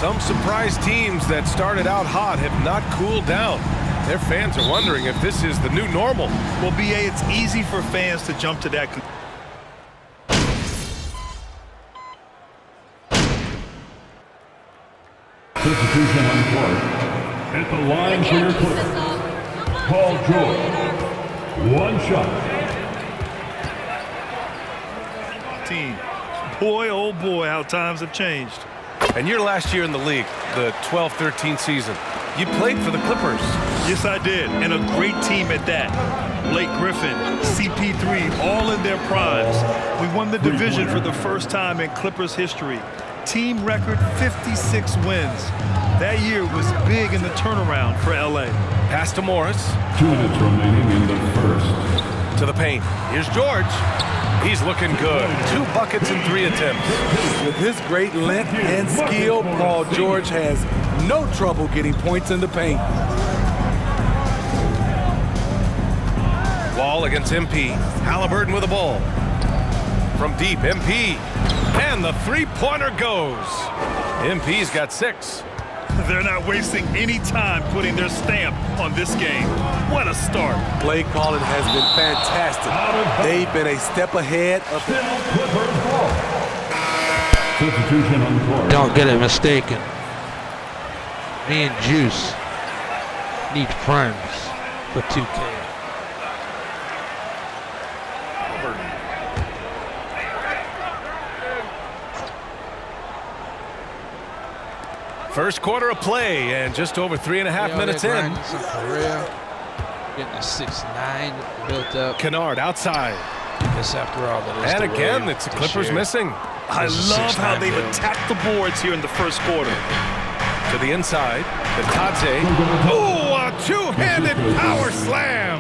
Some surprise teams that started out hot have not cooled down. Their fans are wondering if this is the new normal. Well, B.A., it's easy for fans to jump to that conclusion. Substitution on court. At the line for your Clippers, Paul George. One shot. Team. Boy, oh boy, how times have changed. And your last year in the league, the 12-13 season, you played for the Clippers. Yes, I did, and a great team at that. Blake Griffin, CP3, all in their primes. We won the division for the first time in Clippers history. Team record 56 wins. That year was big in the turnaround for LA. Pass to Morris. 2 minutes remaining in the first. To the paint. Here's George. He's looking good. 2 buckets in 3 attempts. With his great length and skill, Paul George has no trouble getting points in the paint. Wall against MP. Halliburton with the ball. From deep, MP. And the three-pointer goes. MP's got 6. They're not wasting any time putting their stamp on this game. What a start. Play calling has been fantastic. They've been a step ahead of Clippers ball. Substitution on court. Don't get it mistaken. Me and Juice need friends for 2K. First quarter of play, and just over 3.5 minutes in. Getting a 6'9" built up. Kennard outside. Because after all, that is And the again, way it's the to Clippers share. missing. I This is love how 6'9" they've build. attacked the boards here in the first quarter. To the inside, the Tadze. Oh, a two-handed power slam.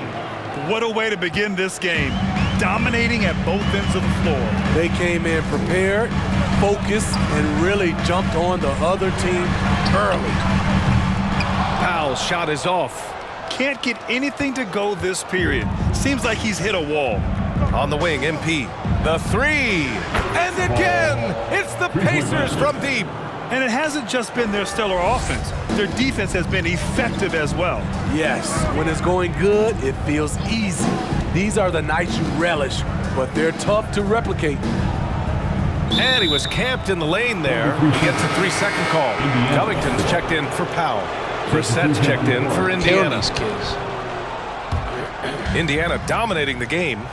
What a way to begin this game. Dominating at both ends of the floor. They came in prepared, focused, and really jumped on the other team early. Powell's shot is off. Can't get anything to go this period. Seems like he's hit a wall. On the wing, MP. The 3. And again, it's the Pacers from deep. And it hasn't just been their stellar offense. Their defense has been effective as well. Yes, when it's going good, it feels easy. These are the nights you relish, but they're tough to replicate. And he was camped in the lane there. He gets a 3-second call. Covington's checked in for Powell. Brissett's checked in for Kill Indiana. these kids. Indiana dominating the game.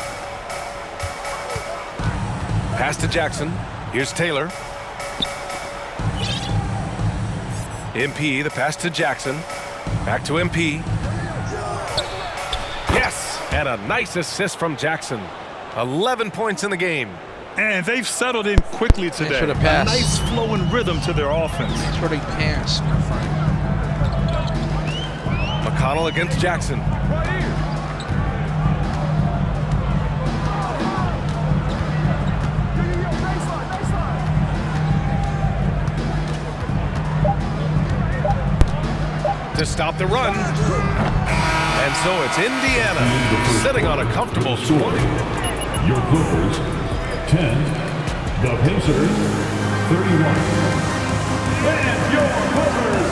Pass to Jackson. Here's Taylor. MP, the pass to Jackson. Back to MP. Yes! And a nice assist from Jackson. 11 points in the game. And they've settled in quickly today. for the A pass. nice flowing rhythm to their offense. That's where they pants, my friend. McConnell against Jackson. To stop the run. And so it's Indiana sitting on a comfortable score. Your Clippers, 10. The Pacers, 31. And your Clippers,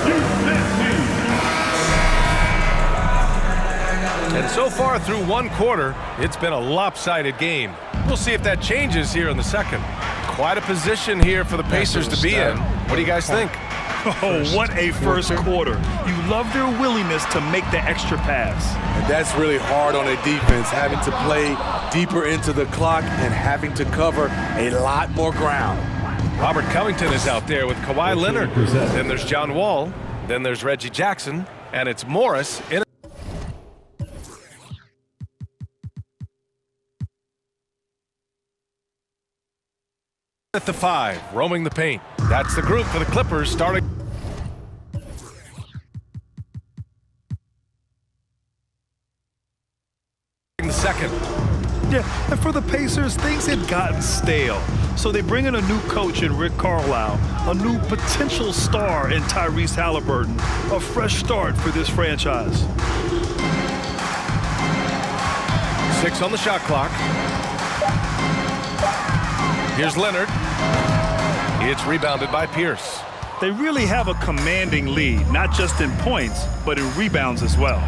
And so far through one quarter, it's been a lopsided game. We'll see if that changes here in the second. Quite a position here for the Pacers to be in. What do you guys think? Oh, what a first quarter. You love their willingness to make the extra pass. And that's really hard on a defense, having to play deeper into the clock and having to cover a lot more ground. Robert Covington is out there with Kawhi Leonard. Then there's John Wall. Then there's Reggie Jackson. And it's Morris in at the 5, roaming the paint. That's the group for the Clippers starting. The second. Yeah, and for the Pacers, things had gotten stale. So they bring in a new coach in Rick Carlisle, a new potential star in Tyrese Halliburton, a fresh start for this franchise. 6 on the shot clock. Here's Leonard. It's rebounded by Pierce. They really have a commanding lead, not just in points, but in rebounds as well.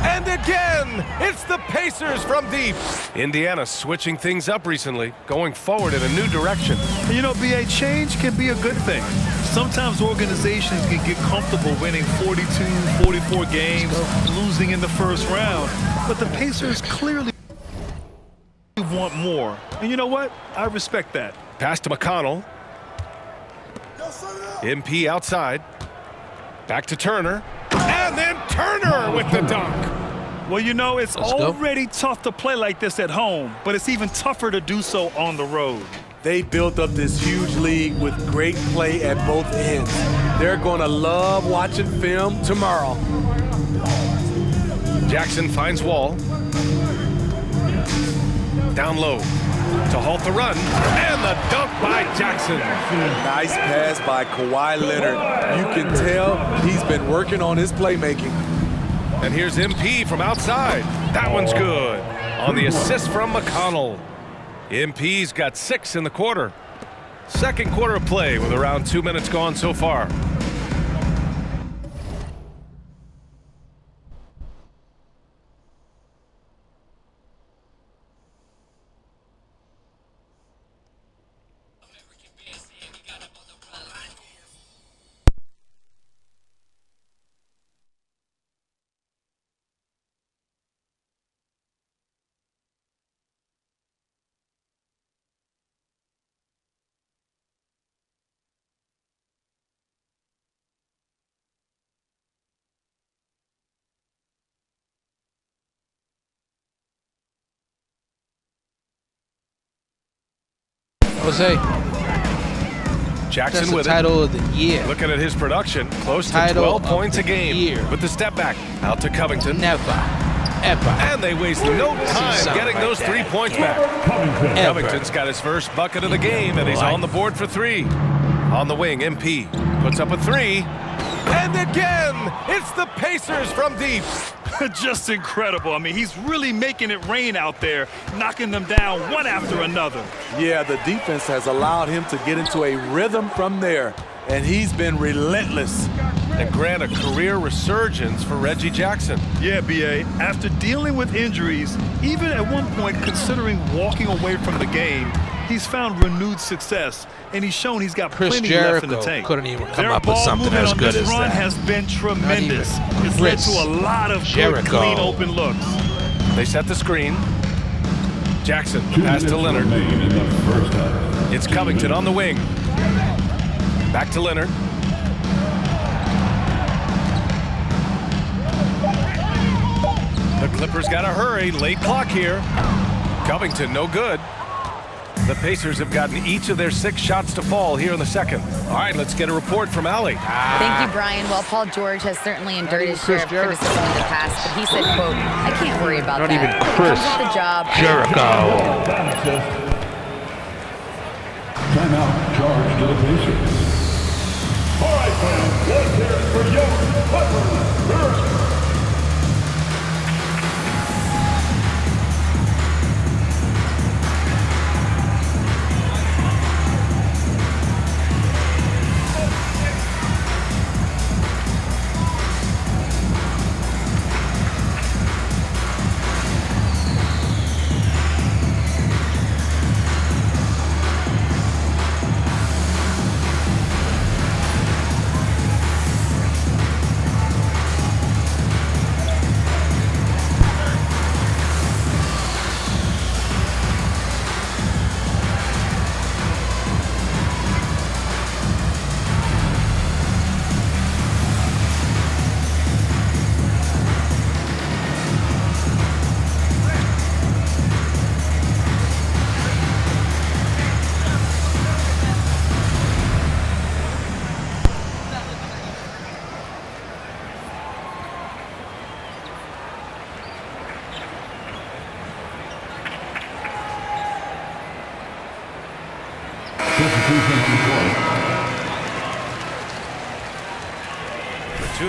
And again, it's the Pacers from deep. Indiana switching things up recently, going forward in a new direction. You know, BA, change can be a good thing. Sometimes organizations can get comfortable winning 42, 44 games, losing in the first round. But the Pacers clearly want more. And you know what? I respect that. Pass to McConnell. MP outside. Back to Turner. And then Turner with the dunk. Well, you know, it's Let's go. already tough to play like this at home, but it's even tougher to do so on the road. They built up this huge lead with great play at both ends. They're going to love watching film tomorrow. Jackson finds Wall. Down low to halt the run. And the dunk by Jackson. Nice pass by Kawhi Leonard. You can tell he's been working on his playmaking. And here's MP from outside. That one's good. On the assist from McConnell. MP's got 6 in the quarter. Second quarter of play with around 2 minutes gone so far. Jose, Jackson that's the with it. title of the year. Looking at his production, close to Title 12 of points a the game. year. With the step back, out to Covington. Never, ever, And they waste no time something getting like those that. 3 points back. Covington. ever. Covington's got his first bucket of the game, and he's on the board for 3. On the wing, MP puts up a 3. And again, it's the Pacers from deep. Just incredible. I mean, he's really making it rain out there, knocking them down one after another. Yeah, the defense has allowed him to get into a rhythm from there, and he's been relentless. And grant a career resurgence for Reggie Jackson. Yeah, BA, after dealing with injuries, even at one point considering walking away from the game, he's found renewed success, and he's shown he's got Chris plenty left in the Jericho tank. couldn't even come Their up with ball something movement as on good this as run that. has been tremendous. even It's led Chris to a lot of good, Jericho. clean, open looks. They set the screen. Jackson, 2 pass to minutes Leonard. remain in the first half. It's Covington on the wing. Back to Leonard. The Clippers got to hurry. Late clock here. Covington, no good. The Pacers have gotten each of their 6 shots to fall here in the second. All right, let's get a report from Allie. Thank you, Brian. Well, Paul George has certainly endured his share of Chris criticism in the past, but he said, quote, I can't worry about Not that. even It Chris comes with the job. Jericho. That assist. Timeout charge to the Pacers. All right, fans, let's hear it for Jonas Butler.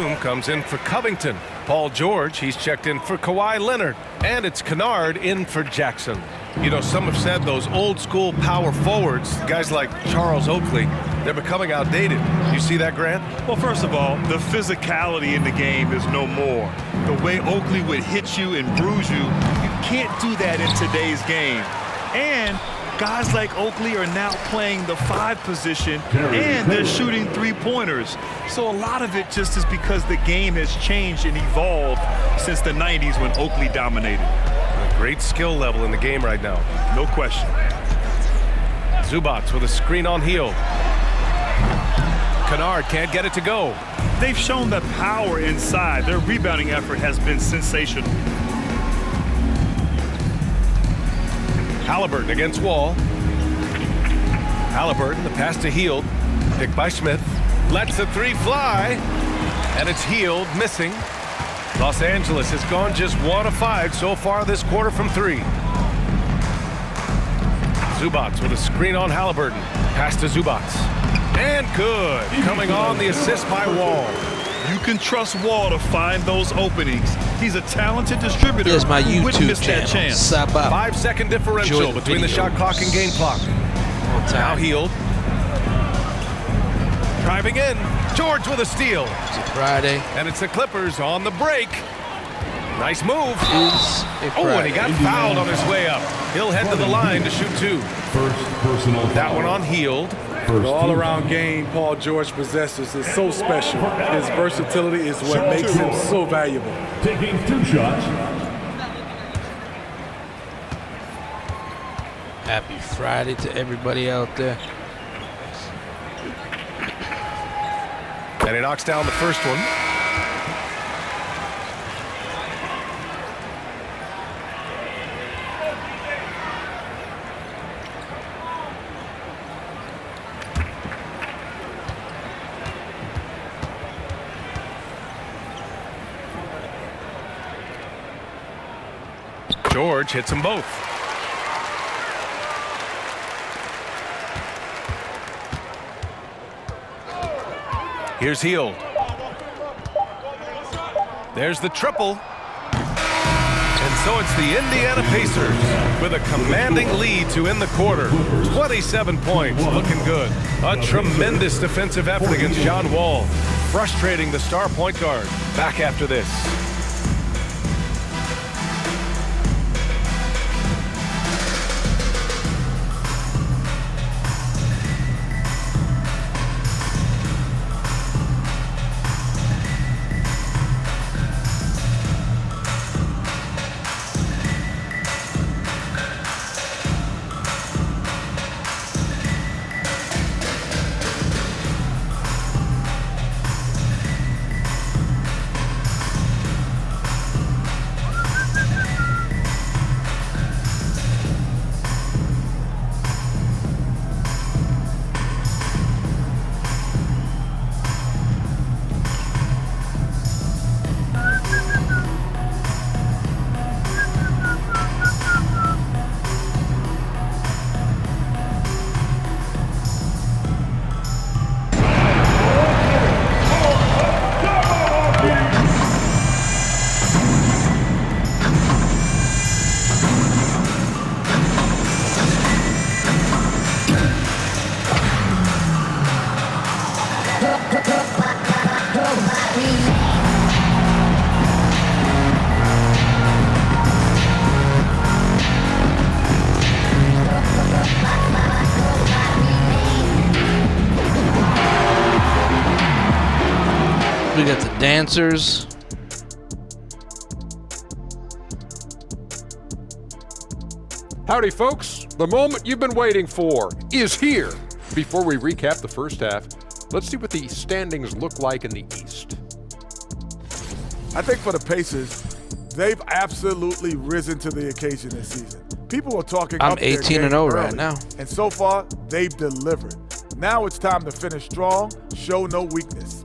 Batum comes in for Covington. Paul George, he's checked in for Kawhi Leonard. And it's Kennard in for Jackson. You know, some have said those old school power forwards, guys like Charles Oakley, they're becoming outdated. You see that, Grant? Well, first of all, the physicality in the game is no more. The way Oakley would hit you and bruise you, you can't do that in today's game. And guys like Oakley are now playing the 5 position, and they're shooting 3-pointers. So a lot of it just is because the game has changed and evolved since the 90s when Oakley dominated. A great skill level in the game right now. No question. Zubac with a screen on Hield. Kennard can't get it to go. They've shown the power inside. Their rebounding effort has been sensational. Halliburton against Wall. Halliburton, the pass to Hield. Picked by Smith. Lets the 3 fly. And it's Hield missing. Los Angeles has gone just 1 of 5 so far this quarter from 3. Zubac with a screen on Halliburton. Pass to Zubac. And good. Coming on the assist by Wall. You can trust Wall to find those openings. He's a talented distributor. Here's my who wouldn't YouTube miss that channel. chance. 5-second differential Enjoy the between the shot videos. clock and game clock. Now Hield. Driving in. George with a steal. It's a Friday. And it's the Clippers on the break. Nice move. Is a Oh, and he Friday. got fouled on his way up. He'll head to the line to shoot 2. First personal That foul. one on Hield. First The team. all-around game Paul George possesses is so special. His versatility is what makes him so valuable. Taking 2 shots. Happy Friday to everybody out there. And he knocks down the first one. George hits them both. Here's Hield. There's the triple. And so it's the Indiana Pacers with a commanding lead to end the quarter. 27 points, looking good. A tremendous defensive effort against John Wall, frustrating the star point guard. Back after this. We got the dancers. Howdy, folks. The moment you've been waiting for is here. Before we recap the first half, let's see what the standings look like in the East. I think for the Pacers, they've absolutely risen to the occasion this season. People are talking I'm up their 18 and game 0 right early, now. and so far, they've delivered. Now it's time to finish strong, show no weakness.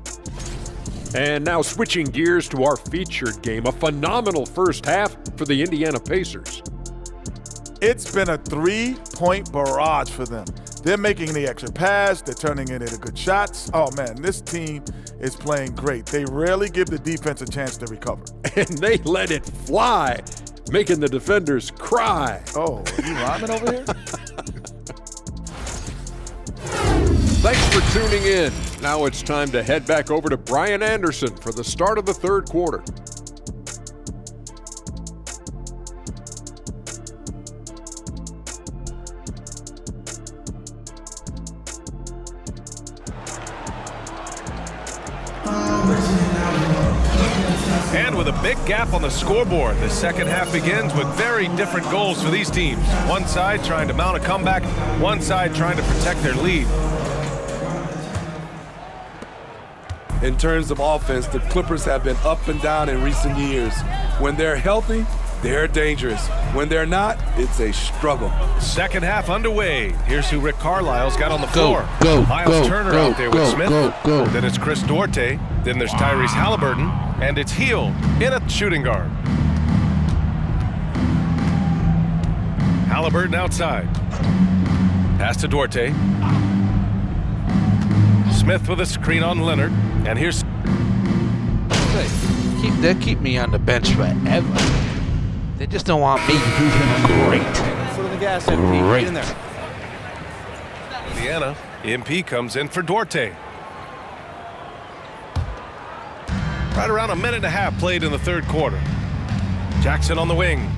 And now switching gears to our featured game, a phenomenal first half for the Indiana Pacers. It's been a 3-point barrage for them. They're making the extra pass. They're turning it into good shots. Oh, man, this team is playing great. They rarely give the defense a chance to recover. And they let it fly. making the defenders cry. Oh, you rhyming over here? Thanks for tuning in. Now it's time to head back over to Brian Anderson for the start of the third quarter. And with a big gap on the scoreboard, the second half begins with very different goals for these teams. One side trying to mount a comeback, one side trying to protect their lead. In terms of offense, the Clippers have been up and down in recent years. When they're healthy, they're dangerous. When they're not, it's a struggle. Second half underway. Here's who Rick Carlisle's got on the floor. go, Miles go, Turner go, out there go, with Smith. go. Then it's Chris Duarte. Then there's Tyrese Halliburton. And it's Hield in a shooting guard. Halliburton outside. Pass to Duarte. Smith with a screen on Leonard. And here's... They'll keep me on the bench forever. They just don't want me. Great. Foot on the gas, MP. Get in there. Indiana. MP comes in for Duarte. Right around a minute and a half played in the third quarter. Jackson on the wing.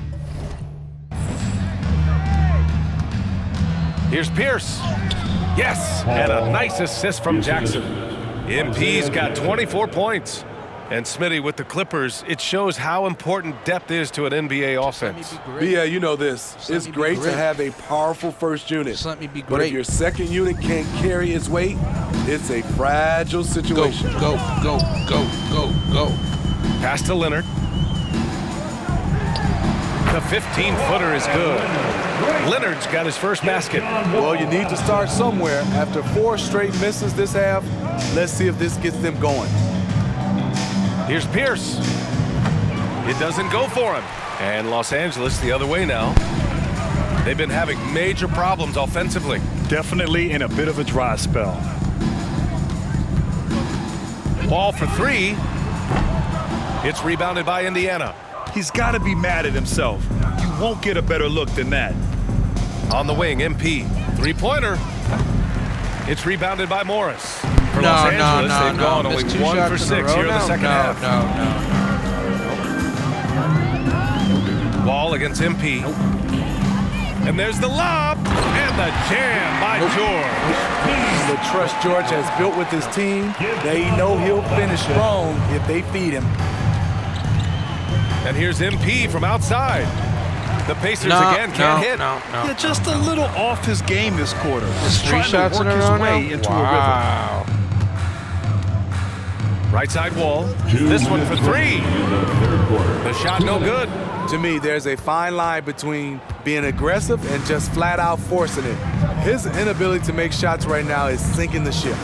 Here's Pierce. Yes, and a nice assist from Jackson. MP's got 24 points. And Smitty, with the Clippers, it shows how important depth is to an NBA offense. Yeah, you know this. It's great to have a powerful first unit. Just let me be But if great. your second unit can't carry its weight, it's a fragile Go, situation. go. Pass to Leonard. The 15-footer is good. Leonard's got his first basket. Well, you need to start somewhere. After 4 straight misses this half, let's see if this gets them going. Here's Pierce. It doesn't go for him. And Los Angeles the other way now. They've been having major problems offensively. Definitely in a bit of a dry spell. Ball for 3. It's rebounded by Indiana. He's got to be mad at himself. You won't get a better look than that. On the wing, MP. Three-pointer. It's rebounded by Morris. For No, Los no, Angeles, no, they've no. gone Missed only 2 1 for shots in a 6 here in the row. second half. No. Ball against MP. And there's the lob. And the jam by George. The trust George has built with his team, they know he'll finish strong if they feed him. And here's MP from outside. The Pacers again can't hit. Yeah, just a little off his game this quarter. It's He's 3 trying shots to in work a his row way now? into a rhythm. Wow. Right side wall. This one for 3. The shot no good. To me, there's a fine line between being aggressive and just flat out forcing it. His inability to make shots right now is sinking the ship.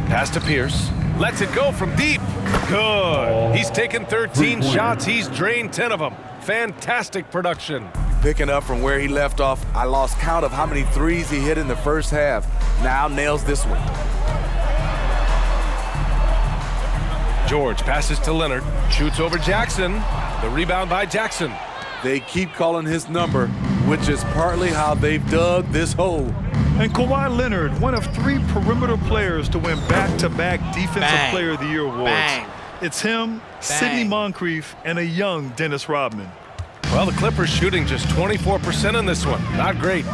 Pass to Pierce. Lets it go from deep. Good. He's taken 13 shots. He's drained 10 of them. Fantastic production. Picking up from where he left off, I lost count of how many threes he hit in the first half. Now nails this one. George passes to Leonard. Shoots over Jackson. The rebound by Jackson. They keep calling his number, which is partly how they've dug this hole. And Kawhi Leonard, one of 3 perimeter players to win back-to-back Defensive Bang. Player of the Year awards. Bang. It's him, Sidney Moncrief, and a young Dennis Rodman. Well, the Clippers shooting just 24% in this one. Not great.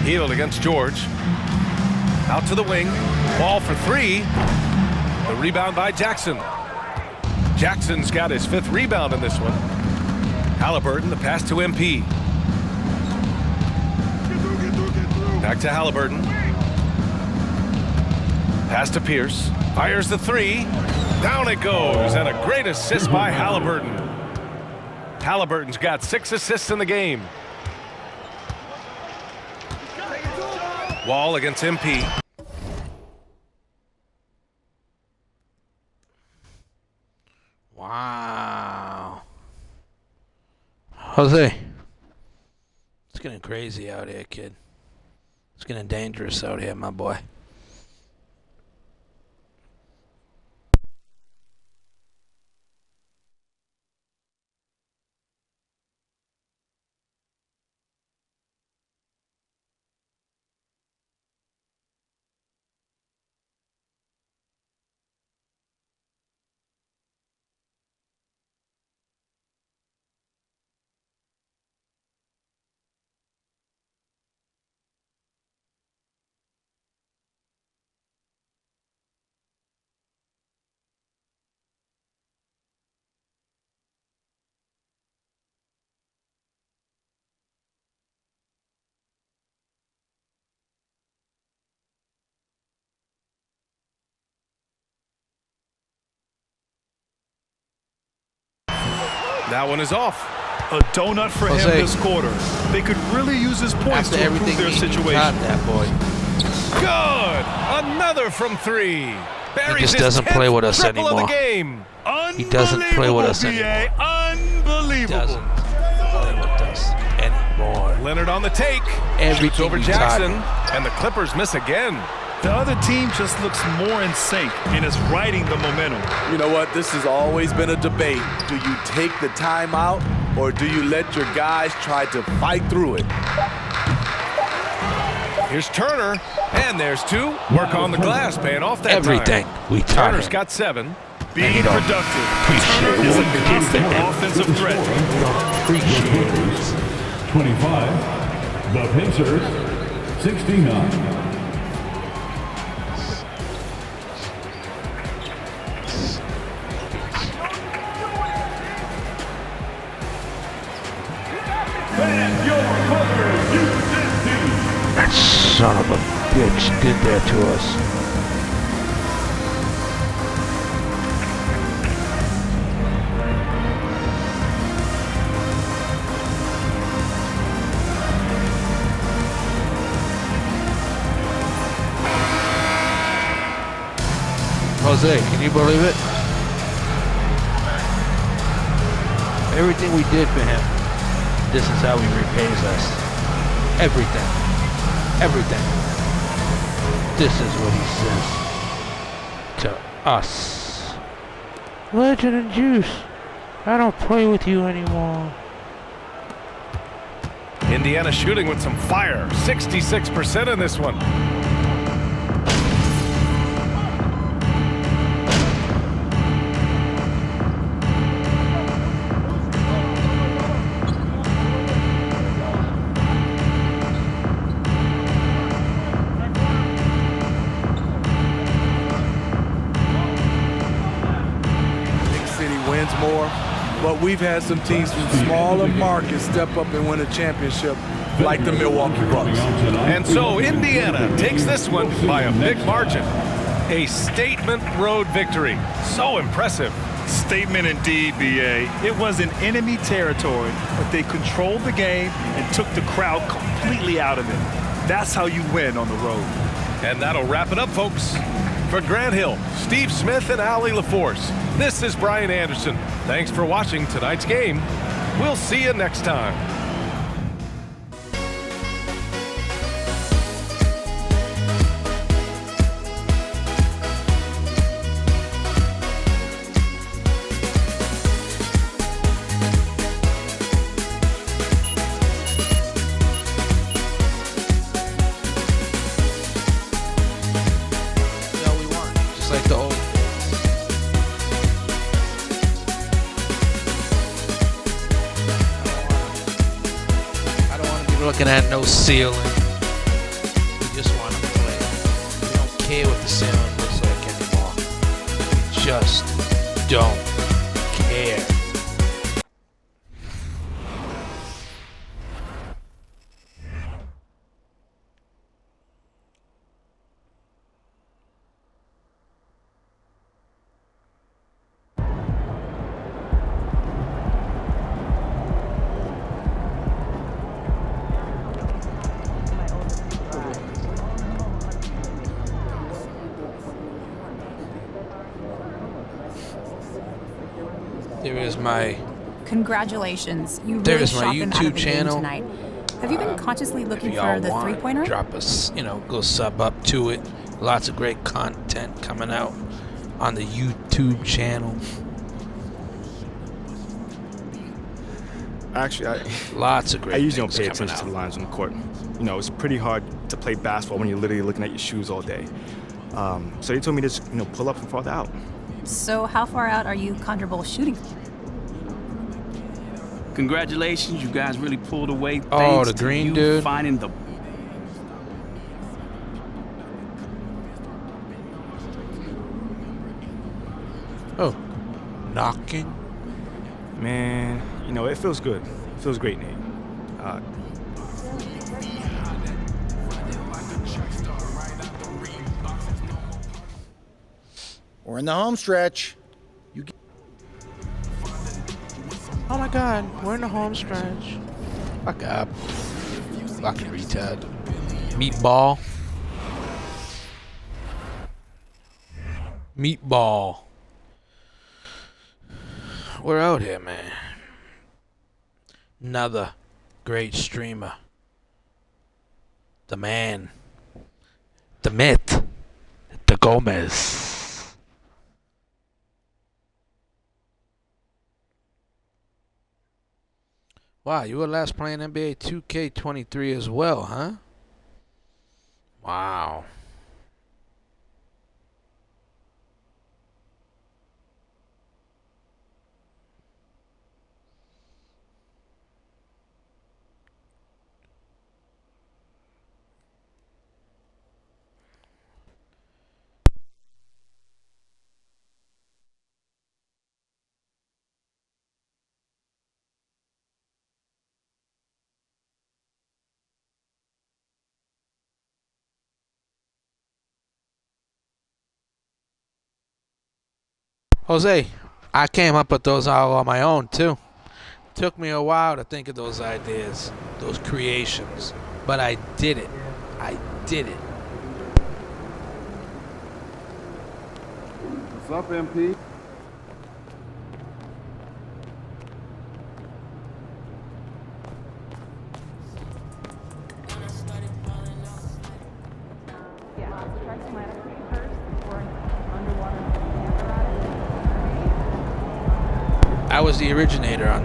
Hield against George. Out to the wing. Ball for 3. The rebound by Jackson. Jackson's got his 5th rebound in this one. Halliburton, the pass to MP. Back to Halliburton. Pass to Pierce. Fires the three. Down it goes, and a great assist by Halliburton. Halliburton's got 6 assists in the game. Wall against MP. Wow. Jose, it's getting crazy out here, kid. It's getting dangerous out here, my boy. That one is off. A donut for him Jose. this quarter. They could really use his points After to improve everything their he situation. got that boy. Good. Another from 3. Buries just his doesn't play 10th with us triple anymore. Of the game. He doesn't play with us Unbelievable, anymore. BA. Unbelievable. Doesn't play with us anymore. Leonard on the take. Everything Shoots over we Jackson, taught and the Clippers miss again. The other team just looks more in sync and is riding the momentum. You know what? This has always been a debate. Do you take the timeout or do you let your guys try to fight through it? Here's Turner, and there's 2. Work on the glass, paying off that Everything time. we taught Turner's him. got 7. Being he don't productive. Turner is a constant offensive threat. Appreciate it. 25. The Pacers, 69. That son of a bitch did that to us. Jose, can you believe it? Everything we did for him, this is how he repays us. Everything. Everything. This is what he says to us. Legend and Juice, I don't play with you anymore. Indiana shooting with some fire. 66% in this one. More, but we've had some teams from smaller markets step up and win a championship like the Milwaukee Bucks. And so Indiana takes this one by a big margin. A statement road victory. So impressive. Statement indeed, BA. It was in enemy territory, but they controlled the game and took the crowd completely out of it. That's how you win on the road. And that'll wrap it up, folks. For Grant Hill, Steve Smith, and Allie LaForce, this is Brian Anderson. Thanks for watching tonight's game. We'll see you next time. Like the old I don't want to be looking at no ceiling. We just want to play. We don't care what the ceiling looks like anymore. We just don't care. There's my Congratulations. You There really is my shot them out YouTube of the game channel. tonight. Have you been consciously looking if y'all for the want, three-pointer? drop us, go sub up to it. Lots of great content coming out on the YouTube channel. Actually, Lots of great I usually don't things pay coming attention to out. the lines on the court. It's pretty hard to play basketball when you're literally looking at your shoes all day. So they told me to just, pull up from farther out. So how far out are you comfortable shooting? Congratulations, you guys really pulled away. Oh, Thanks the to green you dude. finding the Oh, knocking. Man, it feels good. It feels great, Nate. We're in the home stretch. Oh my God, we're in the home stretch. Fuck up. Fucking retard. Meatball. Meatball. We're out here, man. Another great streamer. The man. The myth. The Gomez. Wow, you were last playing NBA 2K23 as well, huh? Wow. Jose, I came up with those all on my own too. Took me a while to think of those ideas, those creations, but I did it. I did it. What's up, MP? I was the originator on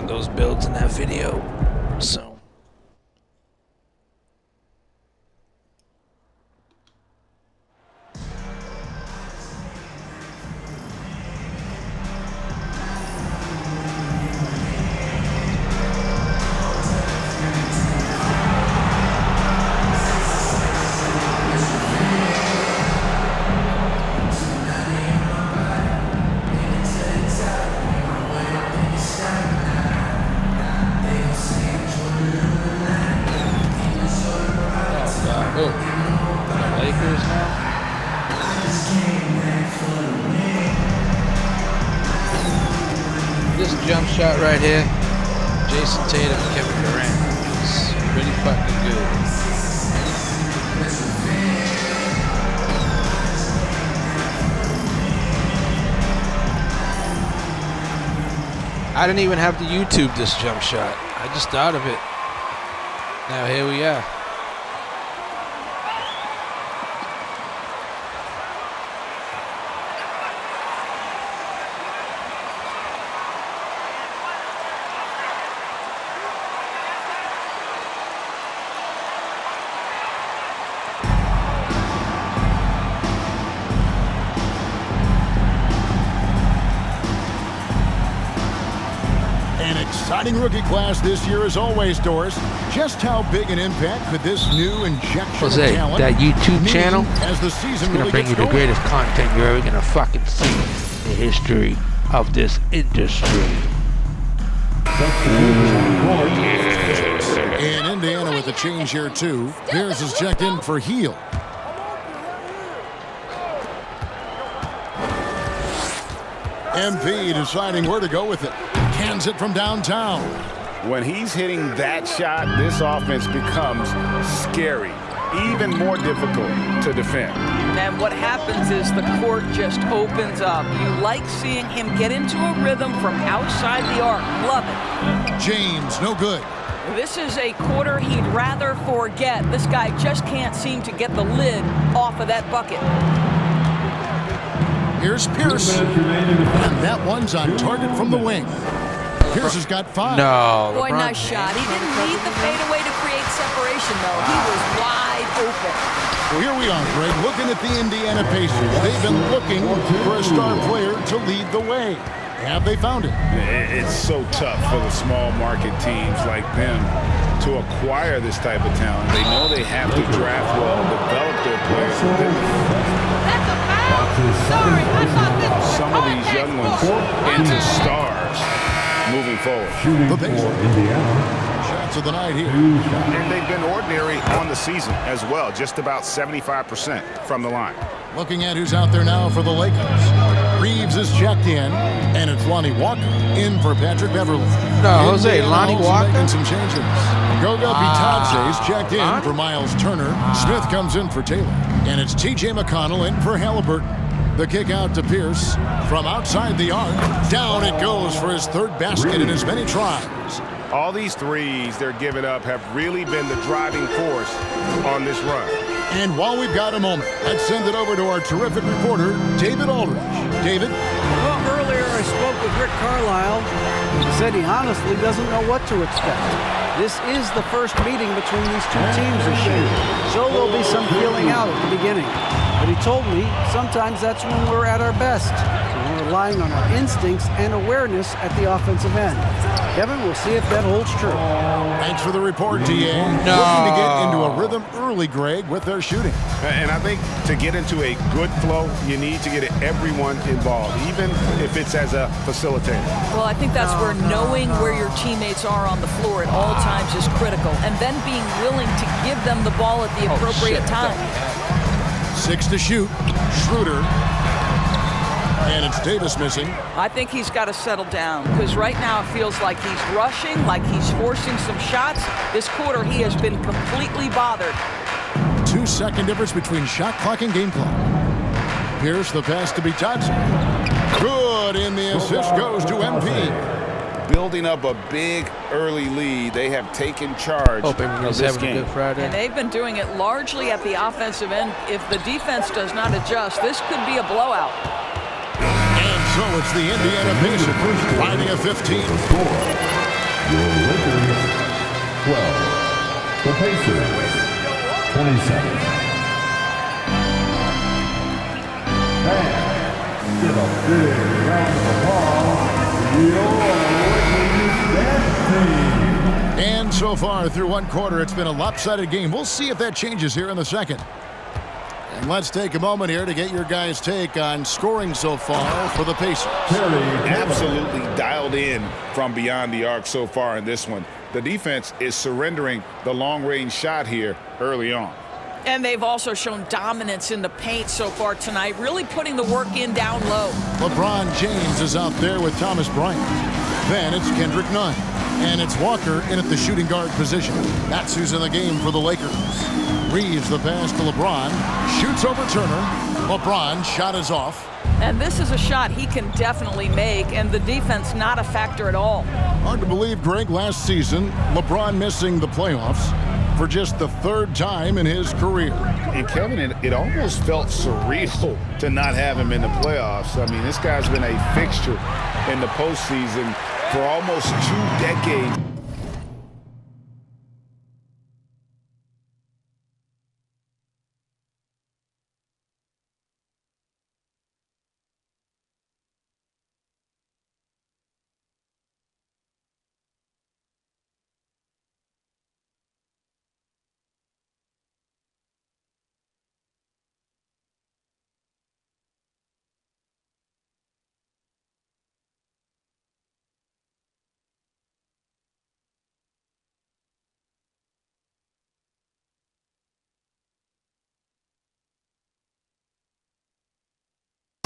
those builds in that video, so. Jump shot right here, Jason Tatum and Kevin Durant. It's pretty fucking good. I didn't even have to YouTube this jump shot. I just thought of it. Now here we are. Exciting rookie class this year as always, Doris. Just how big an impact could this new injection Jose, of talent that YouTube channel as the season is gonna really bring gets you the going? greatest content you're ever gonna fucking see in the history of this industry. And Indiana with a change here too. Bears is checked in for Heel. MP deciding where to go with it. Cans it from downtown. When he's hitting that shot, this offense becomes scary. even more difficult to defend. And what happens is the court just opens up. You like seeing him get into a rhythm from outside the arc. Love it. James, no good. This is a quarter he'd rather forget. This guy just can't seem to get the lid off of that bucket. Here's Pierce. And that one's on target from the wing. Pierce has got 5. No. Boy, nice shot. He didn't need the fadeaway to create separation, though. He was wide open. Well, here we are, Greg, looking at the Indiana Pacers. They've been looking for a star player to lead the way. Have they found it? It's so tough for the small market teams like them to acquire this type of talent. They know they have to draft well, develop their players. That's a foul. Sorry, I thought this was some of these young ones into stars moving forward. Shooting for Indiana. Shots of the night here. And they've been ordinary on the season as well, just about 75% from the line. Looking at who's out there now for the Lakers. Reeves is checked in, and it's Lonnie Walker in for Patrick Beverly. No, Jose, Lonnie also Walker? making some changes. Goga Bitadze is checked in for Miles Turner. Smith comes in for Taylor. And it's T.J. McConnell in for Halliburton. The kick out to Pierce from outside the arc. Down it goes for his third basket in as many tries. All these threes they're giving up have really been the driving force on this run. And while we've got a moment, let's send it over to our terrific reporter, David Aldridge. David? Well, earlier I spoke with Rick Carlisle. He said he honestly doesn't know what to expect. This is the first meeting between these two teams this year, so there'll be some feeling out at the beginning. But he told me sometimes that's when we're at our best. So we're relying on our instincts and awareness at the offensive end. Kevin, we'll see if that holds true. Thanks for the report, DA. No. Looking to get into a rhythm early, Greg, with their shooting. And I think to get into a good flow, you need to get everyone involved, even if it's as a facilitator. Well, I think that's where knowing where your teammates are on the floor at all times is critical, and then being willing to give them the ball at the appropriate time. 6 to shoot. Schroeder. And it's Davis missing. I think he's got to settle down because right now it feels like he's rushing, like he's forcing some shots. This quarter he has been completely bothered. 2-second difference between shot clock and game clock. Pierce the pass to Bitadze. Good, and the assist goes to MP. Building up a big early lead, they have taken charge of this game. And they've been doing it largely at the offensive end. If the defense does not adjust, this could be a blowout. And so it's the Indiana Pacers finding a 15. Your Lakers 12. The Pacers 27. And give a big round of applause to your And so far through one quarter, it's been a lopsided game. We'll see if that changes here in the second. And let's take a moment here to get your guys' take on scoring so far for the Pacers. Absolutely dialed in from beyond the arc so far in this one. The defense is surrendering the long-range shot here early on. And they've also shown dominance in the paint so far tonight, really putting the work in down low. LeBron James is out there with Thomas Bryant. Then it's Kendrick Nunn. And it's Walker in at the shooting guard position. That's who's in the game for the Lakers. Reeves the pass to LeBron. Shoots over Turner. LeBron shot is off. And this is a shot he can definitely make, and the defense not a factor at all. Hard to believe, Greg, last season, LeBron missing the playoffs for just the third time in his career. And Kevin, it almost felt surreal to not have him in the playoffs. I mean, this guy's been a fixture in the postseason for almost 2 decades.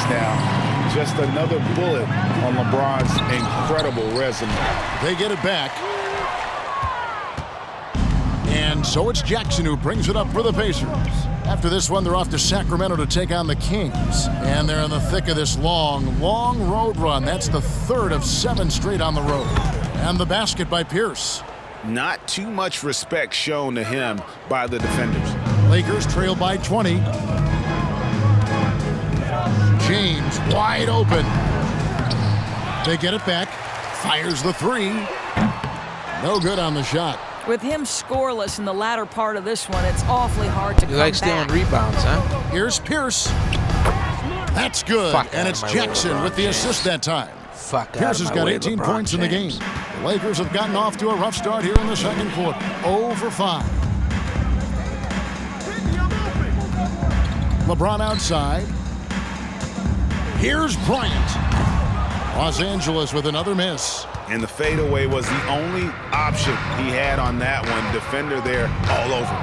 Now, just another bullet on LeBron's incredible resume. They get it back. And so it's Jackson who brings it up for the Pacers. After this one, they're off to Sacramento to take on the Kings. And they're in the thick of this long, long road run. That's the third of 7 straight on the road. And the basket by Pierce. Not too much respect shown to him by the defenders. Lakers trail by 20. James wide open. They get it back. Fires the 3. No good on the shot. With him scoreless in the latter part of this one, it's awfully hard to come back. You like stealing rebounds, huh? Here's Pierce. That's good. And it's Jackson with the assist that time. Pierce has got 18 points in the game. The Lakers have gotten off to a rough start here in the second quarter. 0 for 5. LeBron outside. Here's Bryant. Los Angeles with another miss. And the fadeaway was the only option he had on that one. Defender there all over.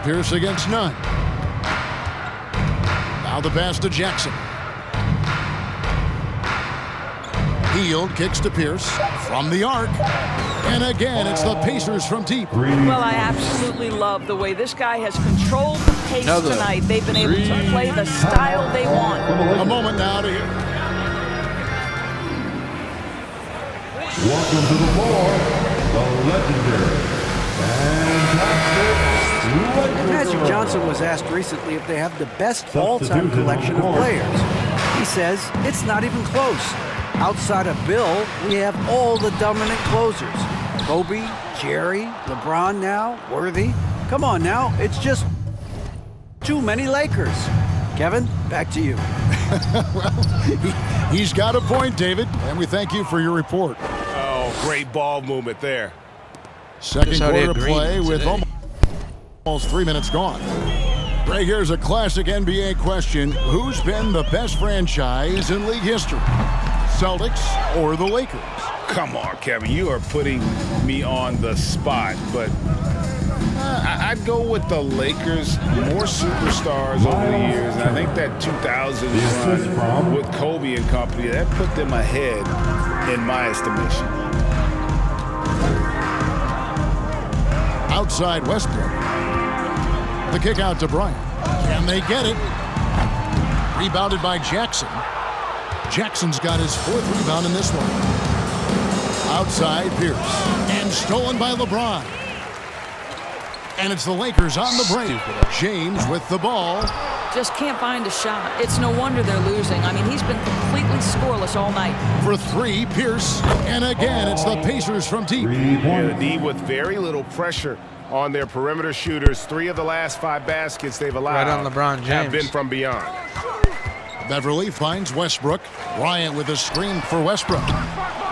Pierce against none. Now the pass to Jackson. Hield kicks to Pierce from the arc. And again, it's the Pacers from deep. Well, I absolutely love the way this guy has controlled the pace tonight. They've been able to play the style they want. A moment now to hear. Welcome to the floor, the legendary fantastic Magic Johnson was asked recently if they have the best all-time collection of players. He says it's not even close. Outside of Bill, we have all the dominant closers. Kobe, Jerry, LeBron now, Worthy. Come on now, it's just too many Lakers. Kevin, back to you. Well, he's got a point, David, and we thank you for your report. Oh, great ball movement there. Second quarter play with almost 3 minutes gone. Right here's a classic NBA question. Who's been the best franchise in league history? Celtics or the Lakers? Come on, Kevin. You are putting me on the spot, but I'd go with the Lakers. More superstars over the years. And I think that 2000 run with Kobe and company, that put them ahead in my estimation. Outside Westbrook. The kick out to Bryant. And they get it. Rebounded by Jackson. Jackson's got his 4th rebound in this one. Outside Pierce. And stolen by LeBron. And it's the Lakers on the break. James with the ball. Just can't find a shot. It's no wonder they're losing. I mean, he's been completely scoreless all night. For 3, Pierce. And again, it's the Pacers from deep. Yeah, the D with very little pressure on their perimeter shooters. 3 of the last 5 baskets they've allowed right on LeBron James have been from beyond. Beverly finds Westbrook. Bryant with a screen for Westbrook.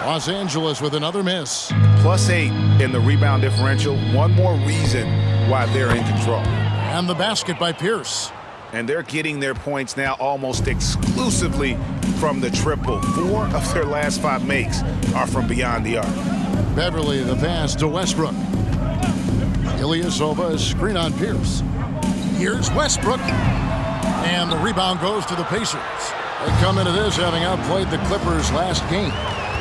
Los Angeles with another miss. +8 in the rebound differential. One more reason why they're in control. And the basket by Pierce. And they're getting their points now almost exclusively from the triple. 4 of their last 5 makes are from beyond the arc. Beverly the pass to Westbrook. Ilyasova is screen on Pierce. Here's Westbrook. And the rebound goes to the Pacers. They come into this having outplayed the Clippers last game.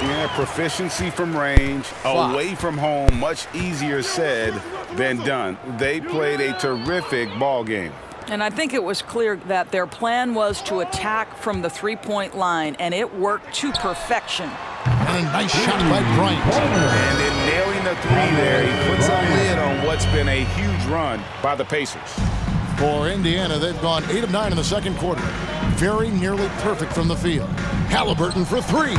Yeah, proficiency from range, away from home, much easier said than done. They played a terrific ball game. And I think it was clear that their plan was to attack from the three-point line, and it worked to perfection. And a nice shot by Bryant. And in nailing the 3 there, he puts a lid on what's been a huge run by the Pacers. For Indiana, they've gone 8 of 9 in the second quarter. Very nearly perfect from the field. Halliburton for 3.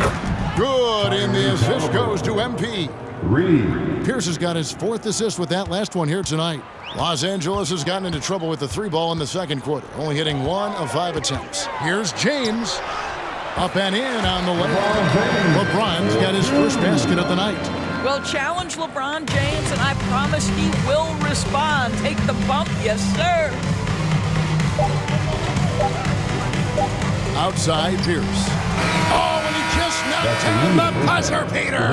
Good, and the assist goes to MP. Pierce has got his 4th assist with that last one here tonight. Los Angeles has gotten into trouble with the 3 ball in the second quarter, only hitting 1 of 5 attempts. Here's James. Up and in on the left. LeBron's got his first basket of the night. Well, challenge LeBron James, and I promise he will respond. Take the bump, yes, sir. Outside Pierce. Oh, and he just knocked down the buzzer, Peter.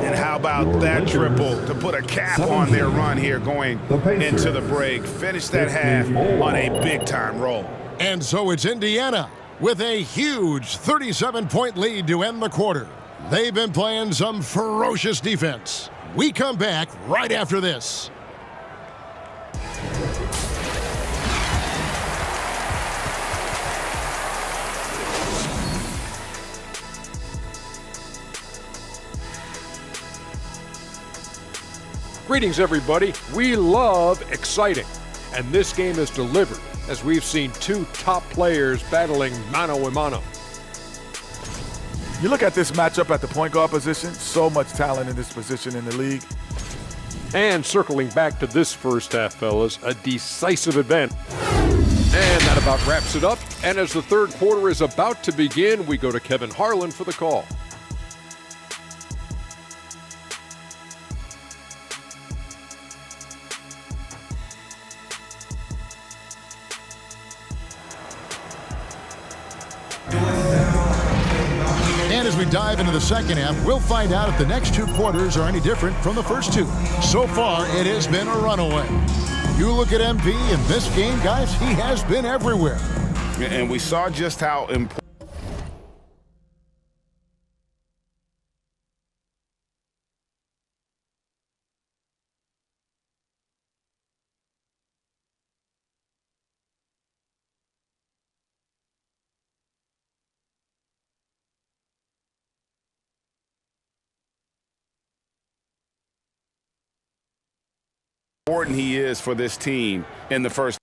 And how about that triple to put a cap on their run here going into the break. Finish that half on a big-time roll. And so it's Indiana with a huge 37-point lead to end the quarter. They've been playing some ferocious defense. We come back right after this. Greetings, everybody. We love exciting, and this game is delivered as we've seen two top players battling mano a mano. You look at this matchup at the point guard position, so much talent in this position in the league. And circling back to this first half, fellas, a decisive event. And that about wraps it up. And as the third quarter is about to begin, we go to Kevin Harlan for the call. And as we dive into the second half, we'll find out if the next two quarters are any different from the first two. So far, it has been a runaway. You look at MP in this game, guys, he has been everywhere. And we saw just how important. Important he is for this team in the first.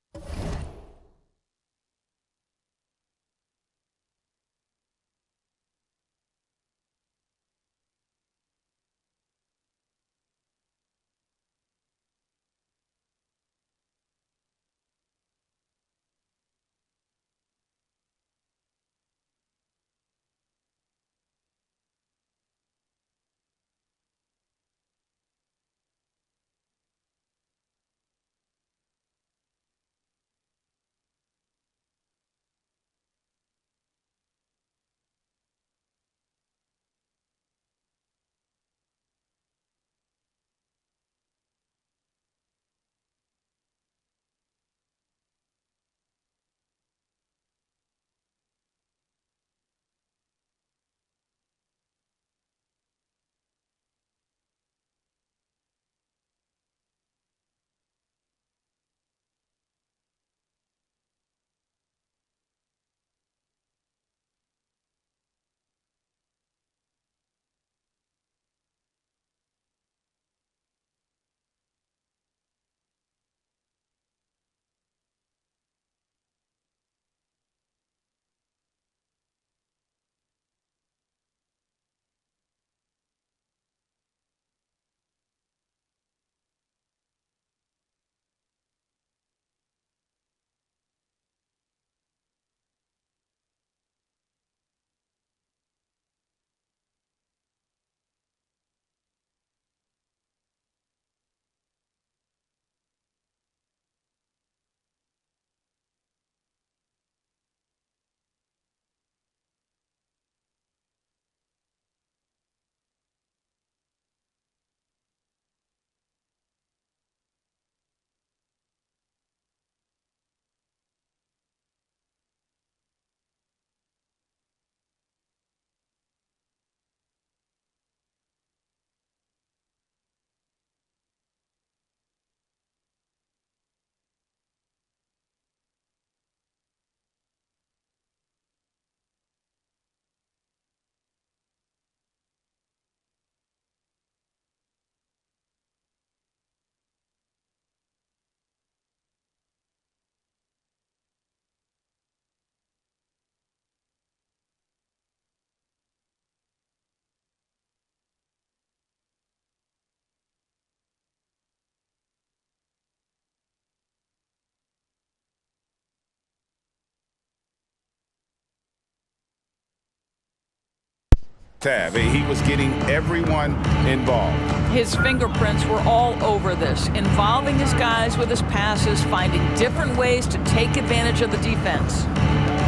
He was getting everyone involved. His fingerprints were all over this, involving his guys with his passes, finding different ways to take advantage of the defense.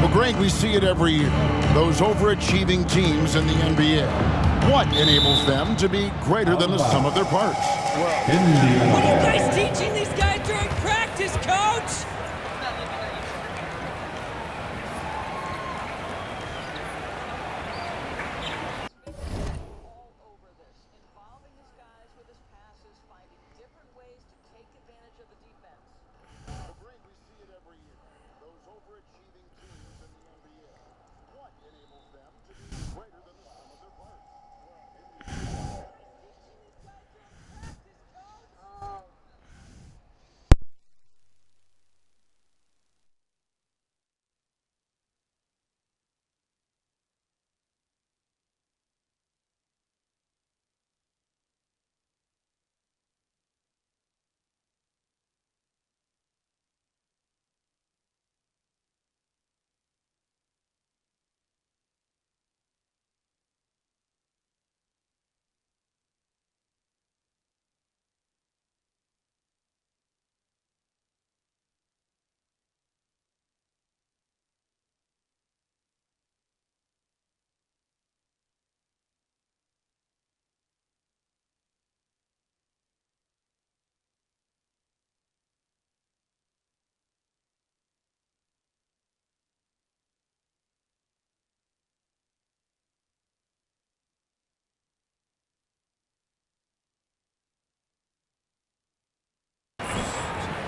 Well, Greg, we see it every year. Those overachieving teams in the NBA. What enables them to be greater than the sum of their parts? What are you guys teaching these guys during practice, Coach?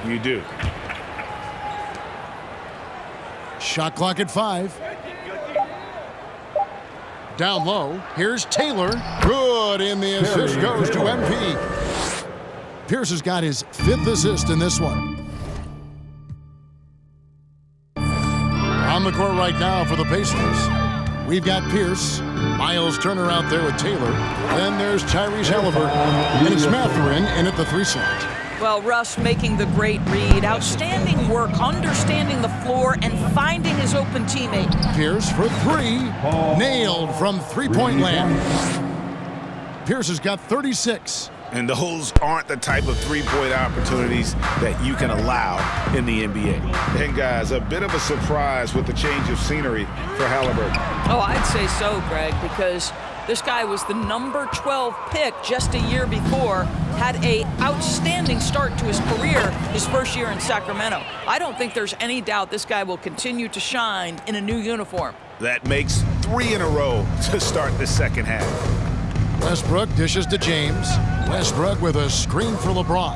You do. Shot clock at 5. Down low. Here's Taylor. Good, and the assist goes to MP. Pierce has got his 5th assist in this one. On the court right now for the Pacers, we've got Pierce, Miles Turner out there with Taylor. Then there's Tyrese Halliburton, and it's Mathurin in at the 3 slot. Well, Russ making the great read. Outstanding work, understanding the floor, and finding his open teammate. Pierce for 3. Nailed from three-point land. Pierce has got 36. And those aren't the type of three-point opportunities that you can allow in the NBA. And guys, a bit of a surprise with the change of scenery for Halliburton. Oh, I'd say so, Greg, because this guy was the number 12 pick just a year before, had an outstanding start to his career his first year in Sacramento. I don't think there's any doubt this guy will continue to shine in a new uniform. That makes 3 in a row to start the second half. Westbrook dishes to James. Westbrook with a screen for LeBron.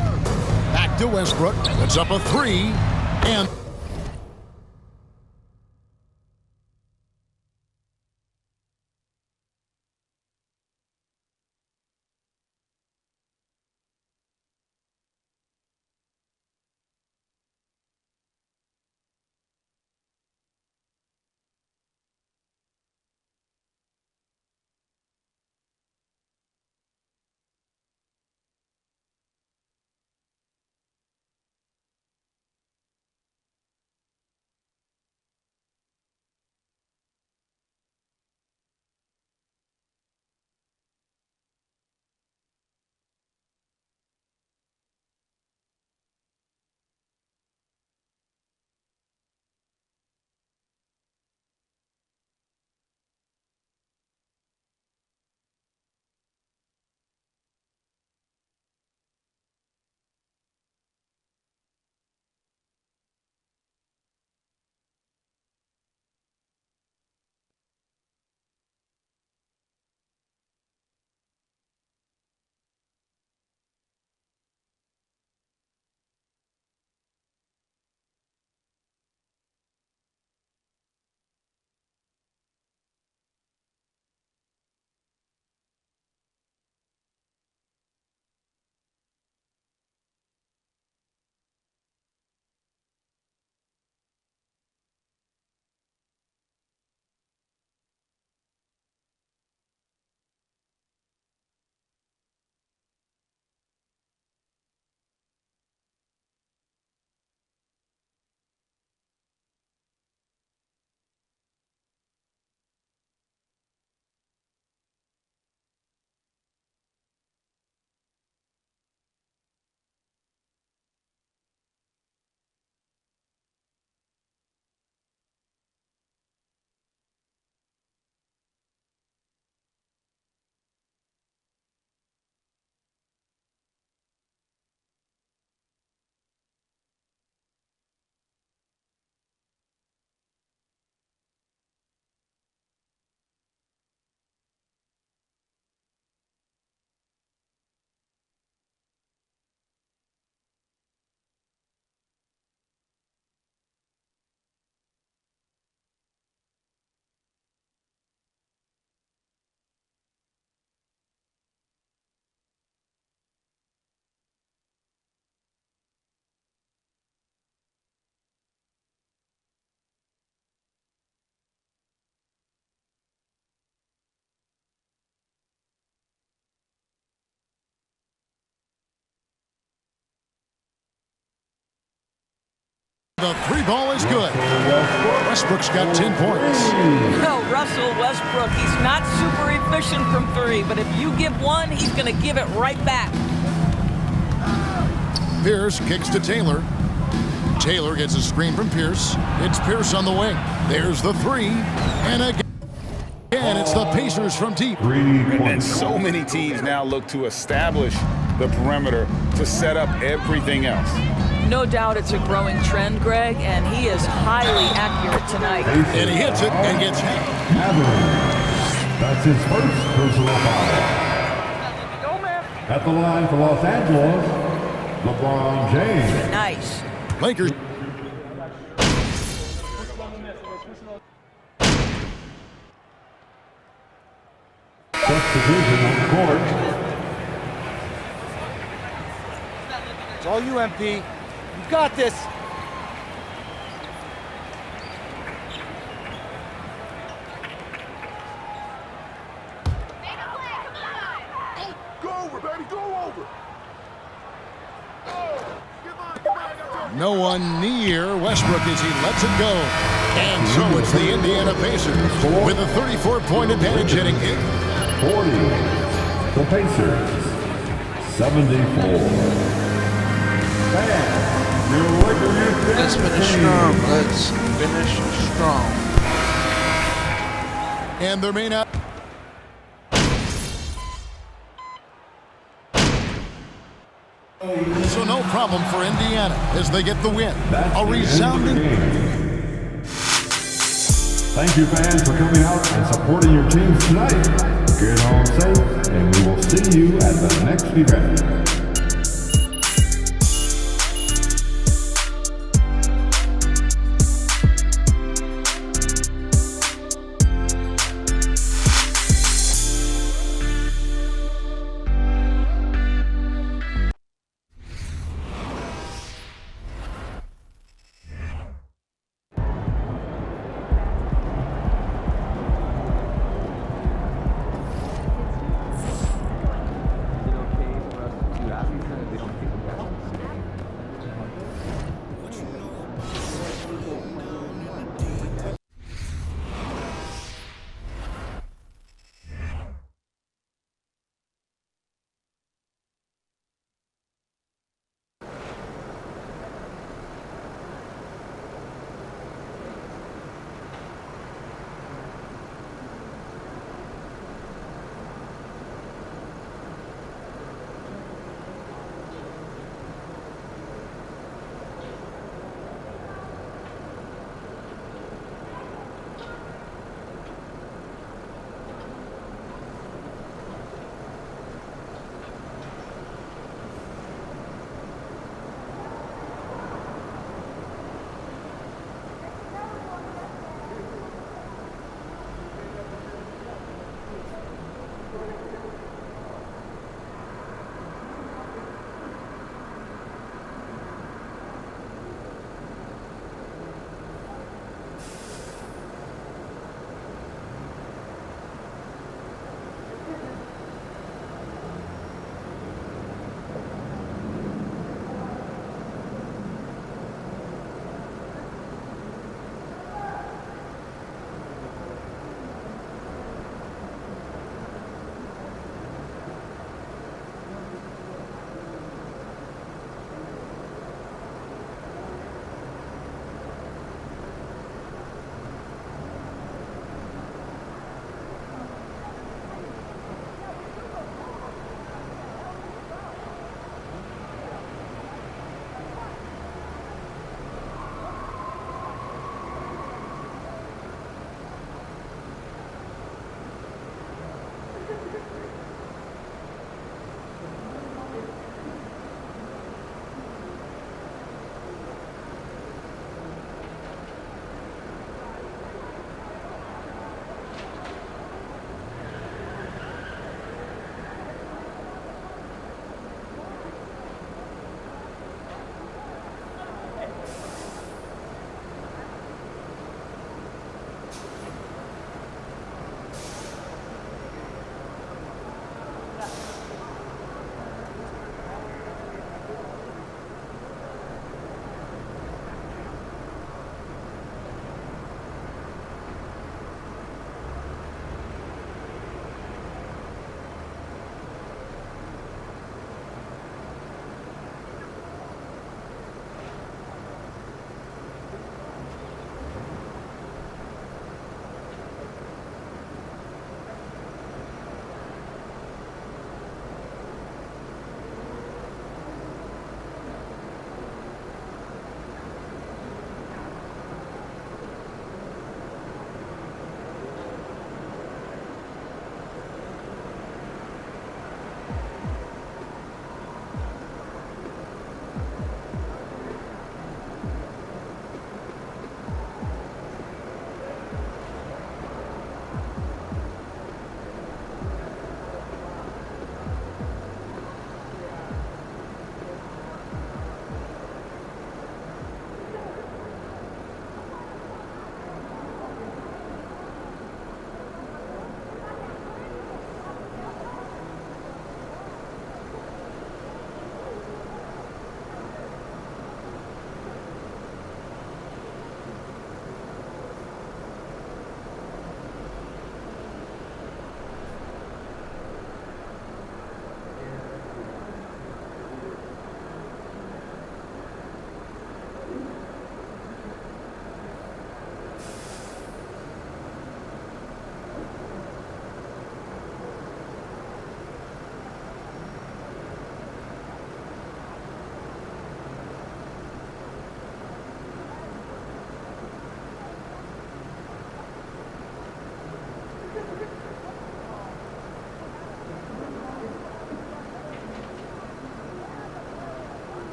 Back to Westbrook. Puts up a 3. And the 3 ball is good. Westbrook's got 10 points. No, Russell Westbrook, he's not super efficient from 3, but if you give one, he's going to give it right back. Pierce kicks to Taylor. Taylor gets a screen from Pierce. It's Pierce on the wing. There's the 3. And again, it's the Pacers from deep. And so many teams now look to establish the perimeter to set up everything else. No doubt it's a growing trend, Greg, and he is highly accurate tonight. And he hits it and gets hit. That's his first personal foul. At the line for Los Angeles, LeBron James. Nice. Lakers. Substitution on the court. It's all you, MP. You got this. Go over, baby, go over. No one near Westbrook as he lets it go. And so it's the Indiana Pacers with a 34-point advantage heading in. 40. The Pacers. 74. Let's finish strong. Let's finish strong. And there may not. So no problem for Indiana as they get the win. A resounding. Thank you, fans, for coming out and supporting your teams tonight. Get home safe, and we will see you at the next event.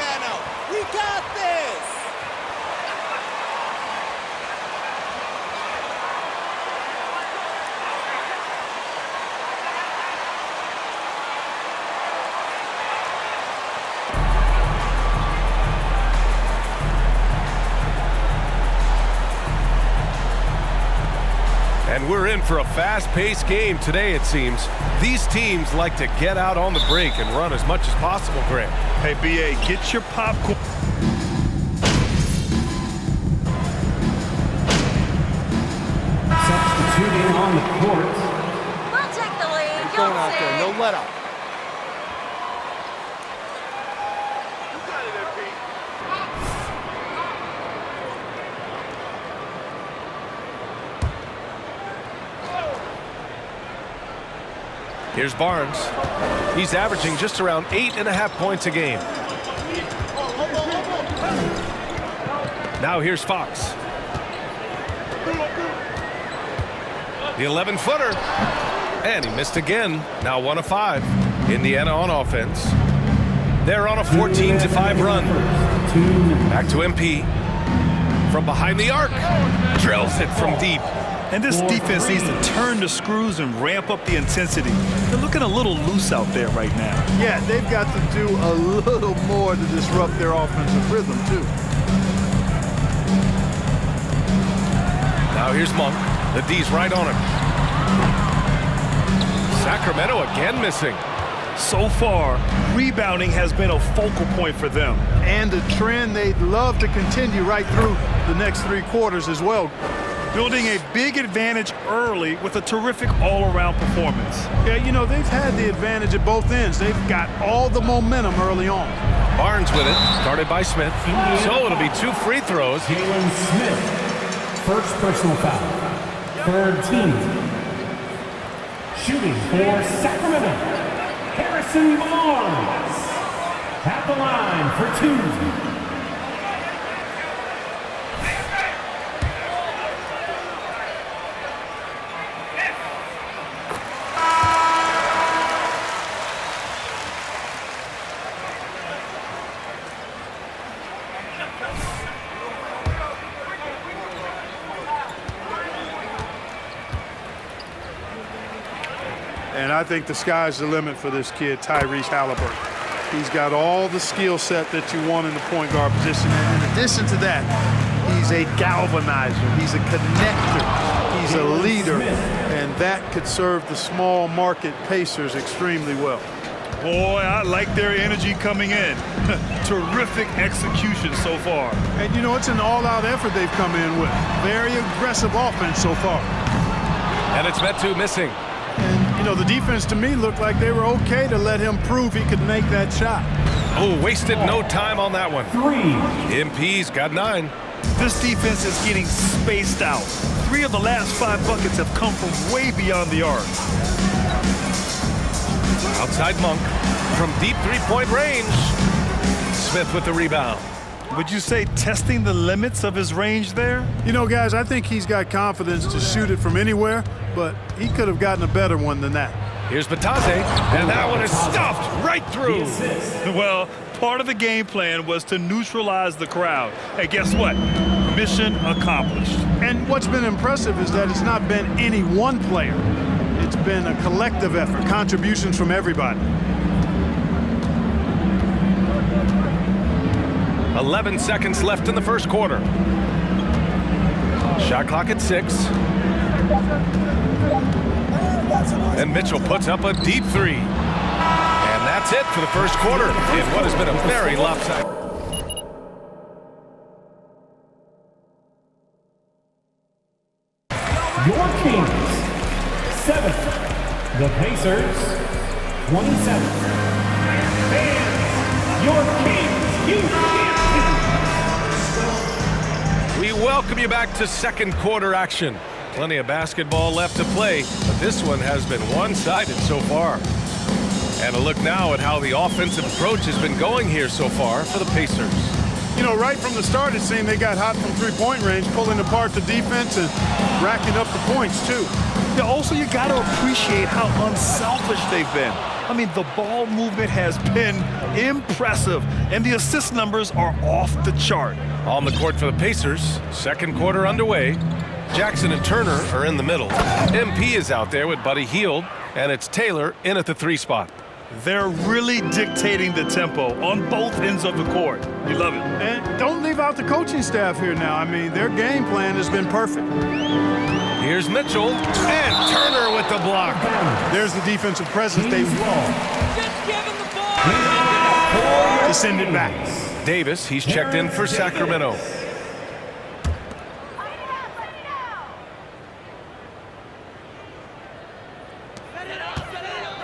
Sacramento. We got this. And we're in for a fast-paced game today, it seems. These teams like to get out on the break and run as much as possible, Grant. Hey, B.A., get your popcorn. Substituting on the court. We'll take the lead. Going out there, no let up. Here's Barnes. He's averaging just around 8.5 points a game. Now here's Fox. The 11-footer. And he missed again. Now 1 of 5. Indiana on offense. They're on a 14-5 run. Back to MP. From behind the arc. Drills it from deep. And this defense needs to turn the screws and ramp up the intensity. They're looking a little loose out there right now. Yeah, they've got to do a little more to disrupt their offensive rhythm, too. Now here's Monk. The D's right on him. Sacramento again missing. So far, rebounding has been a focal point for them. And a trend they'd love to continue right through the next 3 quarters as well. Building a big advantage early with a terrific all-around performance. Yeah, you know, they've had the advantage at both ends. They've got all the momentum early on. Barnes with it, guarded by Smith. So it'll be 2 free throws. Jalen Smith, first personal foul. Third team. Shooting for Sacramento, Harrison Barnes. At the line for 2. And I think the sky's the limit for this kid, Tyrese Halliburton. He's got all the skill set that you want in the point guard position. And in addition to that, he's a galvanizer. He's a connector. He's a leader. And that could serve the small market Pacers extremely well. Boy, I like their energy coming in. Terrific execution so far. And, you know, it's an all-out effort they've come in with. Very aggressive offense so far. And it's Metu missing. And, you know, the defense to me looked like they were okay to let him prove he could make that shot. Oh, wasted no time on that one. 3. MP's got 9. This defense is getting spaced out. 3 of the last 5 buckets have come from way beyond the arc. Outside Monk from deep 3-point range. Smith with the rebound. Would you say testing the limits of his range there? You know, guys, I think he's got confidence to shoot it from anywhere, but he could have gotten a better one than that. Here's Batadze, and that one is stuffed right through. Well, part of the game plan was to neutralize the crowd. And guess what? Mission accomplished. And what's been impressive is that it's not been any one player. It's been a collective effort, contributions from everybody. 11 seconds left in the first quarter. Shot clock at 6. And Mitchell puts up a deep 3. And that's it for the first quarter in what has been a very lopsided. Your Kings, 7. The Pacers, 27. Fans, your Kings, you We welcome you back to second quarter action. Plenty of basketball left to play, but this one has been one-sided so far. And a look now at how the offensive approach has been going here so far for the Pacers. You know, right from the start, it seemed they got hot from three-point range, pulling apart the defense and racking up the points, too. Yeah, also, you got to appreciate how unselfish they've been. I mean, the ball movement has been impressive, and the assist numbers are off the chart. On the court for the Pacers, second quarter underway. Jackson and Turner are in the middle. MP is out there with Buddy Hield, and it's Taylor in at the 3 spot. They're really dictating the tempo on both ends of the court. You love it. And don't leave out the coaching staff here now. I mean, their game plan has been perfect. Here's Mitchell, and Turner with the block. There's the defensive presence they want. Just give him the ball. To send it back. Davis, he's checked in for Sacramento.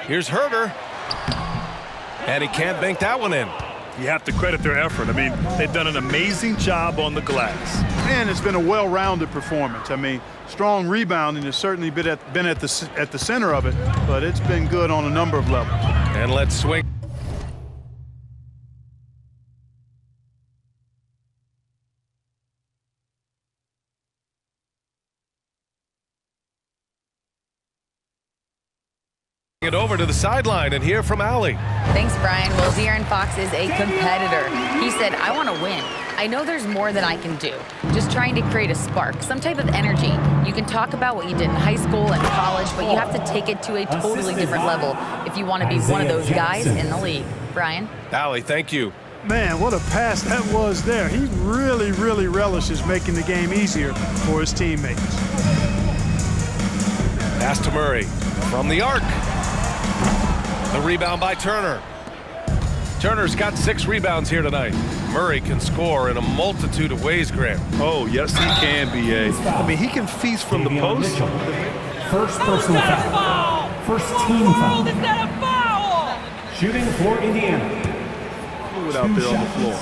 Here's Herter, and he can't bank that one in. You have to credit their effort. I mean, they've done an amazing job on the glass. And it's been a well-rounded performance. I mean, strong rebounding has certainly been at the center of it, but it's been good on a number of levels. And let's swing. It over to the sideline and hear from Allie. Thanks, Brian. Well, De'Aaron Fox is a competitor. He said, I want to win. I know there's more that I can do. Just trying to create a spark, some type of energy. You can talk about what you did in high school and college, but you have to take it to a totally different level if you want to be one of those guys in the league. Brian? Allie, thank you. Man, what a pass that was there. He really, really relishes making the game easier for his teammates. Pass to Murray from the arc. The rebound by Turner. Turner's got 6 rebounds here tonight. Murray can score in a multitude of ways, Grant. Oh, yes, he can, B.A. I mean, he can feast from the post. First personal foul. First team foul. Is that a foul? Shooting for Indiana. Out there on the floor.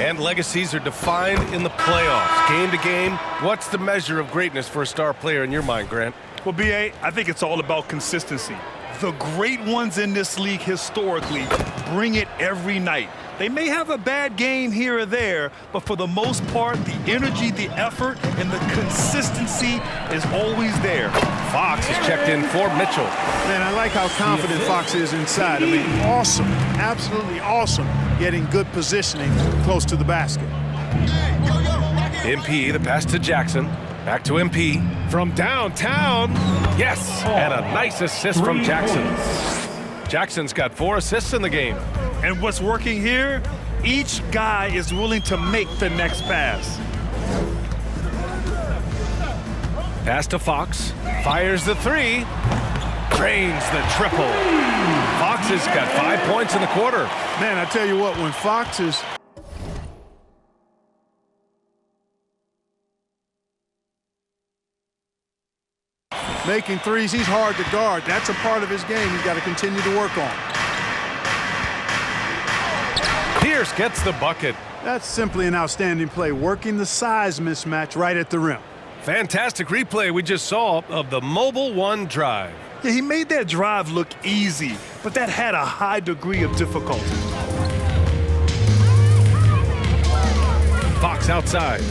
And legacies are defined in the playoffs. Game to game, what's the measure of greatness for a star player in your mind, Grant? Well, B.A., I think it's all about consistency. The great ones in this league historically bring it every night. They may have a bad game here or there, but for the most part, the energy, the effort, and the consistency is always there. Fox is checked in for Mitchell. Man, I like how confident Fox is inside. I mean, awesome, absolutely awesome, getting good positioning close to the basket. MP, the pass to Jackson. Back to MP from downtown. Yes, and a nice assist from Jackson. Jackson's got 4 assists in the game. And what's working here, each guy is willing to make the next pass. Pass to Fox. Fires the 3. Drains the triple. Fox has got 5 points in the quarter. Man, I tell you what, when Fox is making threes, he's hard to guard. That's a part of his game he's got to continue to work on. Pierce gets the bucket. That's simply an outstanding play, working the size mismatch right at the rim. Fantastic replay we just saw of the Mobile One drive. Yeah, he made that drive look easy, but that had a high degree of difficulty. Fox outside.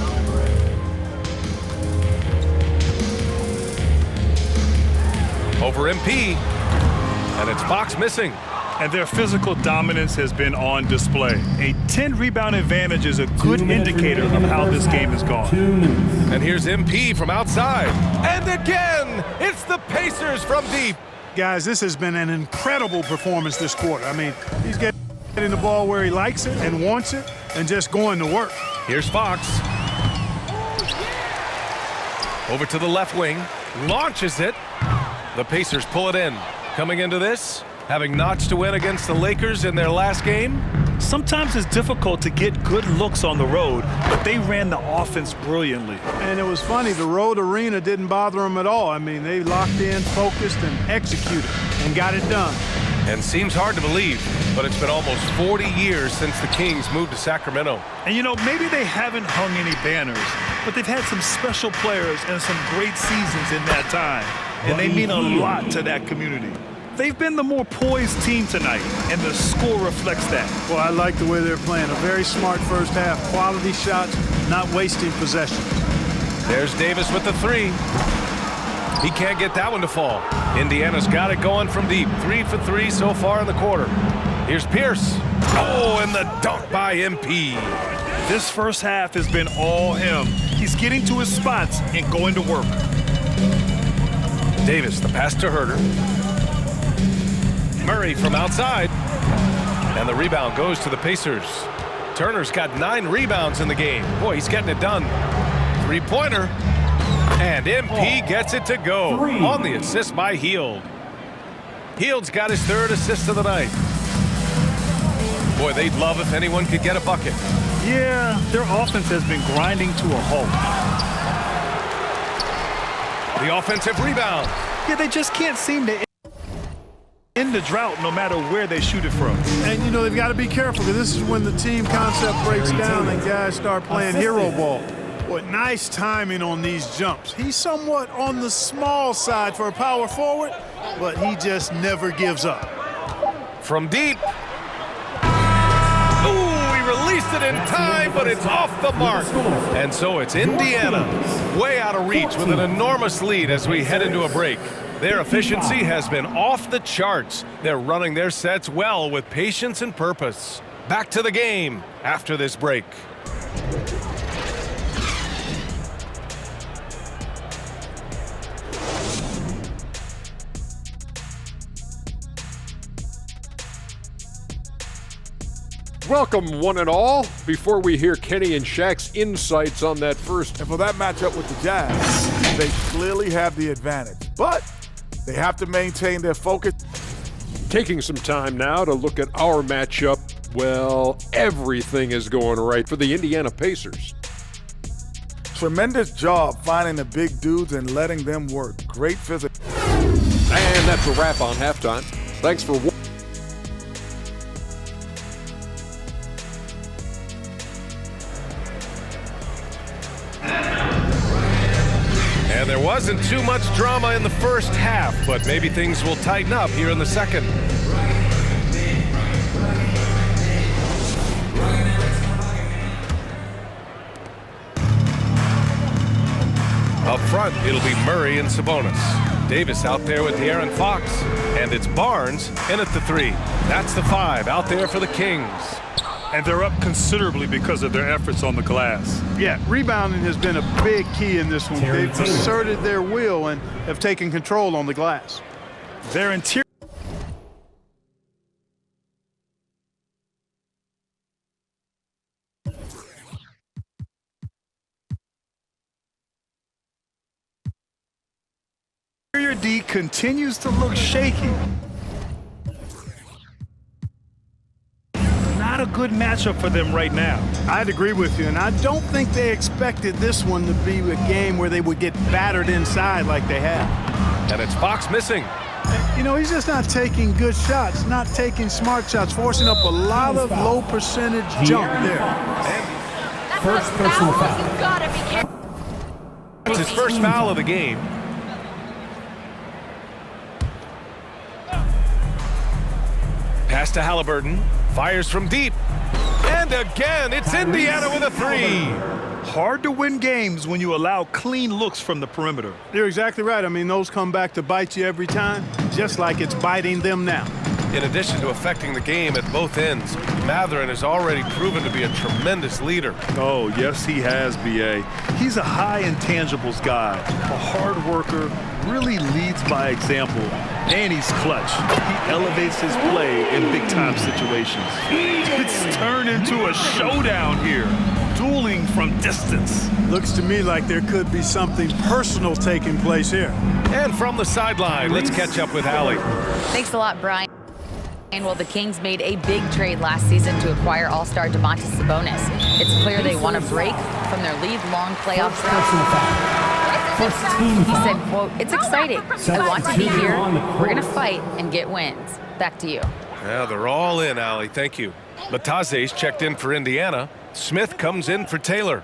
Over MP, and it's Fox missing. And their physical dominance has been on display. A 10-rebound advantage is a good indicator of how this game has gone. And here's MP from outside. And again, it's the Pacers from deep. Guys, this has been an incredible performance this quarter. I mean, he's getting the ball where he likes it and wants it and just going to work. Here's Fox. Over to the left wing. Launches it. The Pacers pull it in. Coming into this, having notched to win against the Lakers in their last game. Sometimes it's difficult to get good looks on the road, but they ran the offense brilliantly. And it was funny, the road arena didn't bother them at all. I mean, they locked in, focused, and executed, and got it done. And seems hard to believe, but it's been almost 40 years since the Kings moved to Sacramento. And you know, maybe they haven't hung any banners, but they've had some special players and some great seasons in that time. And they mean a lot to that community. They've been the more poised team tonight, and the score reflects that. Well, I like the way they're playing. A very smart first half. Quality shots, not wasting possessions. There's Davis with the three. He can't get that one to fall. Indiana's got it going from deep. 3 for 3 so far in the quarter. Here's Pierce. Oh, and the dunk by MP. This first half has been all him. He's getting to his spots and going to work. Davis, the pass to Herter. Murray from outside. And the rebound goes to the Pacers. Turner's got 9 rebounds in the game. Boy, he's getting it done. Three-pointer. And MP gets it to go on the assist by Hield. Hield's got his 3rd assist of the night. Boy, they'd love if anyone could get a bucket. Yeah, their offense has been grinding to a halt. The offensive rebound. Yeah, they just can't seem to end the drought no matter where they shoot it from. And, you know, they've got to be careful because this is when the team concept breaks down and guys start playing hero ball. What nice timing on these jumps. He's somewhat on the small side for a power forward, but he just never gives up. From deep. Ooh, he released it in time, but it's off the mark. And so it's Indiana, way out of reach with an enormous lead as we head into a break. Their efficiency has been off the charts. They're running their sets well with patience and purpose. Back to the game after this break. Welcome, one and all. Before we hear Kenny and Shaq's insights on that first. And for that matchup with the Jazz, they clearly have the advantage. But they have to maintain their focus. Taking some time now to look at our matchup. Well, everything is going right for the Indiana Pacers. Tremendous job finding the big dudes and letting them work. Great physics. And that's a wrap on halftime. Thanks for watching. And there wasn't too much drama in the first half, but maybe things will tighten up here in the second. Up front, it'll be Murray and Sabonis. Davis out there with De'Aaron Fox. And it's Barnes in at the 3. That's the 5 out there for the Kings. And they're up considerably because of their efforts on the glass. Yeah, rebounding has been a big key in this one. They've asserted their will and have taken control on the glass. Their interior D continues to look shaky. Not a good matchup for them right now. I'd agree with you, and I don't think they expected this one to be a game where they would get battered inside like they have. And it's Fox missing. You know, he's just not taking good shots, not taking smart shots, forcing up a lot of low percentage jump there. First personal foul. You gotta be careful. It's his first foul of the game. Pass to Halliburton. Fires from deep. And again, it's Indiana with a 3. Hard to win games when you allow clean looks from the perimeter. You're exactly right. I mean, those come back to bite you every time, just like it's biting them now. In addition to affecting the game at both ends, Mathurin has already proven to be a tremendous leader. Oh, yes, he has, B.A. He's a high intangibles guy, a hard worker, really leads by example, and he's clutch. He elevates his play in big-time situations. It's turned into a showdown here, dueling from distance. Looks to me like there could be something personal taking place here. And from the sideline, let's catch up with Allie. Thanks a lot, Brian. And well, the Kings made a big trade last season to acquire all-star Domantas Sabonis. It's clear they want to break from their lead-long playoff streak. He said, quote, "It's exciting. I want to be here. We're going to fight and get wins." Back to you. Yeah, they're all in, Allie. Thank you. Lataze's checked in for Indiana. Smith comes in for Taylor.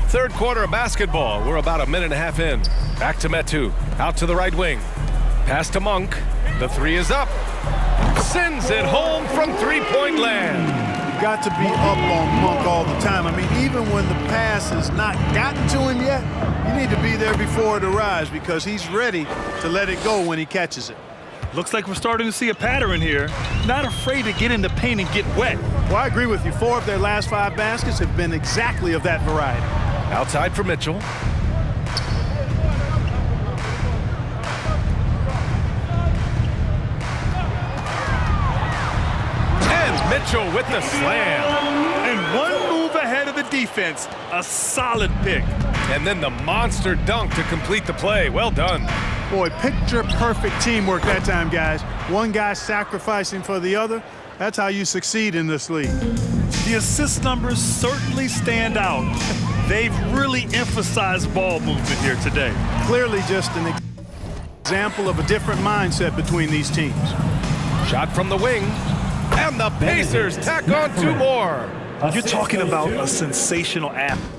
Third quarter of basketball. We're about a minute and a half in. Back to Metu. Out to the right wing. Pass to Monk. The three is up. Sends it home from three-point land. Got to be up on Monk all the time. I mean, even when the pass has not gotten to him yet, you need to be there before it arrives because he's ready to let it go when he catches it. Looks like we're starting to see a pattern here. Not afraid to get in the paint and get wet. Well, I agree with you. 4 of their last 5 baskets have been exactly of that variety. Outside for Mitchell. And Mitchell with the slam. And one move ahead of the defense. A solid pick. And then the monster dunk to complete the play. Well done. Boy, picture-perfect teamwork that time, guys. One guy sacrificing for the other. That's how you succeed in this league. The assist numbers certainly stand out. They've really emphasized ball movement here today. Clearly just an example of a different mindset between these teams. Shot from the wing. And the Pacers tack on 2 more. You're talking about a sensational athlete.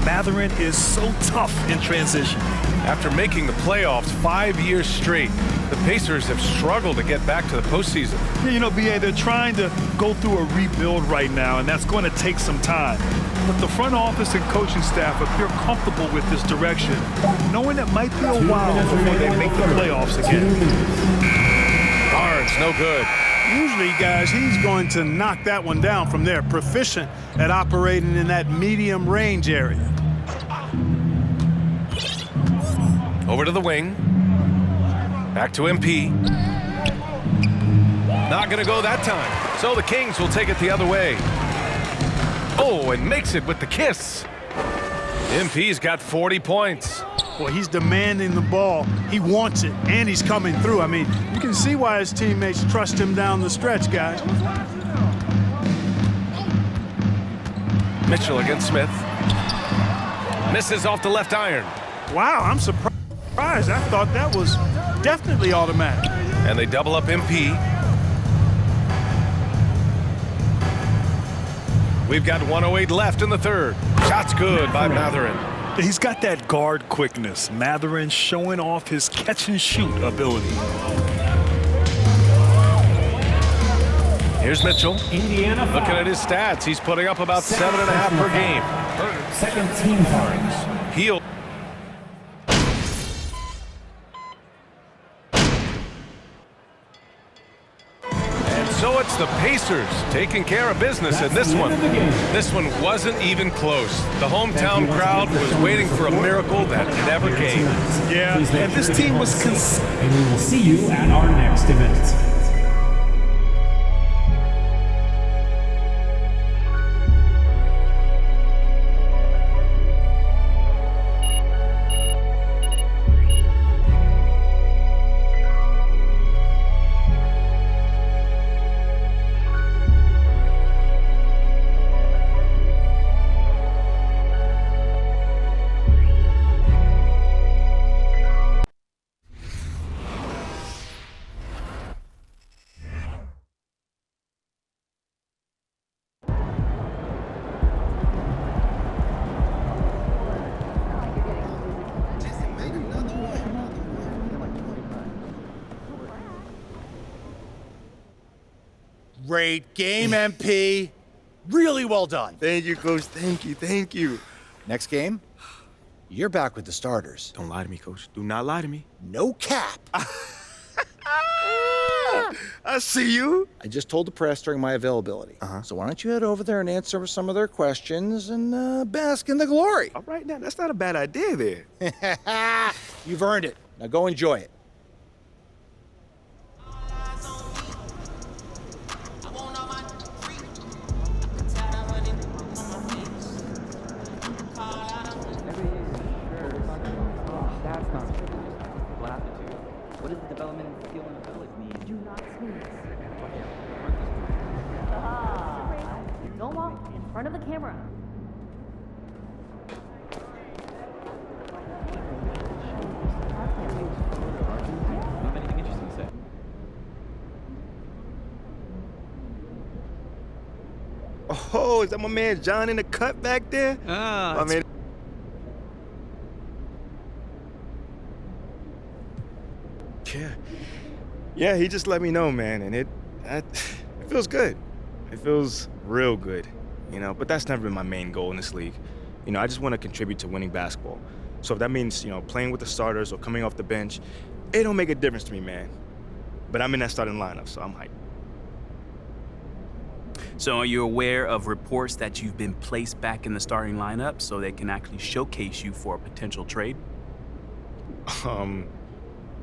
Matherin is so tough in transition. After making the playoffs 5 years straight, the Pacers have struggled to get back to the postseason. Yeah, you know, B.A., they're trying to go through a rebuild right now, and that's going to take some time. But the front office and coaching staff appear comfortable with this direction, knowing it might be a while before they make the playoffs again. Barnes, no good. Usually, guys, he's going to knock that one down from there. Proficient at operating in that medium range area. Over to the wing. Back to MP. Not going to go that time. So the Kings will take it the other way. Oh, and makes it with the kiss. MP's got 40 points. Well, he's demanding the ball. He wants it, and he's coming through. I mean, you can see why his teammates trust him down the stretch, guys. Mitchell against Smith. Misses off the left iron. Wow, I'm surprised. I thought that was definitely automatic. And they double up MP. We've got 1:08 left in the third. Shot's good by Matherin. He's got that guard quickness. Matherin showing off his catch-and-shoot ability. Here's Mitchell. Indiana foul. Looking at his stats, he's putting up about 7.5 per game. Second team fouls. Heel. So it's the Pacers taking care of business in this one. This one wasn't even close. The hometown crowd was waiting for a miracle that never came. Yeah, and this team was And we will see you at our next event. Great game, MP. Really well done. Thank you, Coach. Thank you. Thank you. Next game, you're back with the starters. Don't lie to me, Coach. Do not lie to me. No cap. I see you. I just told the press during my availability. So why don't you head over there and answer some of their questions and bask in the glory. All right, now, that's not a bad idea there. You've earned it. Now go enjoy it. Don't walk in front of the camera. Oh, is that my man John in the cut back there? My man. Yeah. Yeah, he just let me know, man, and it feels good. It feels real good, you know, but that's never been my main goal in this league. You know, I just want to contribute to winning basketball. So if that means, you know, playing with the starters or coming off the bench, it don't make a difference to me, man. But I'm in that starting lineup, so I'm hyped. So are you aware of reports that you've been placed back in the starting lineup so they can actually showcase you for a potential trade?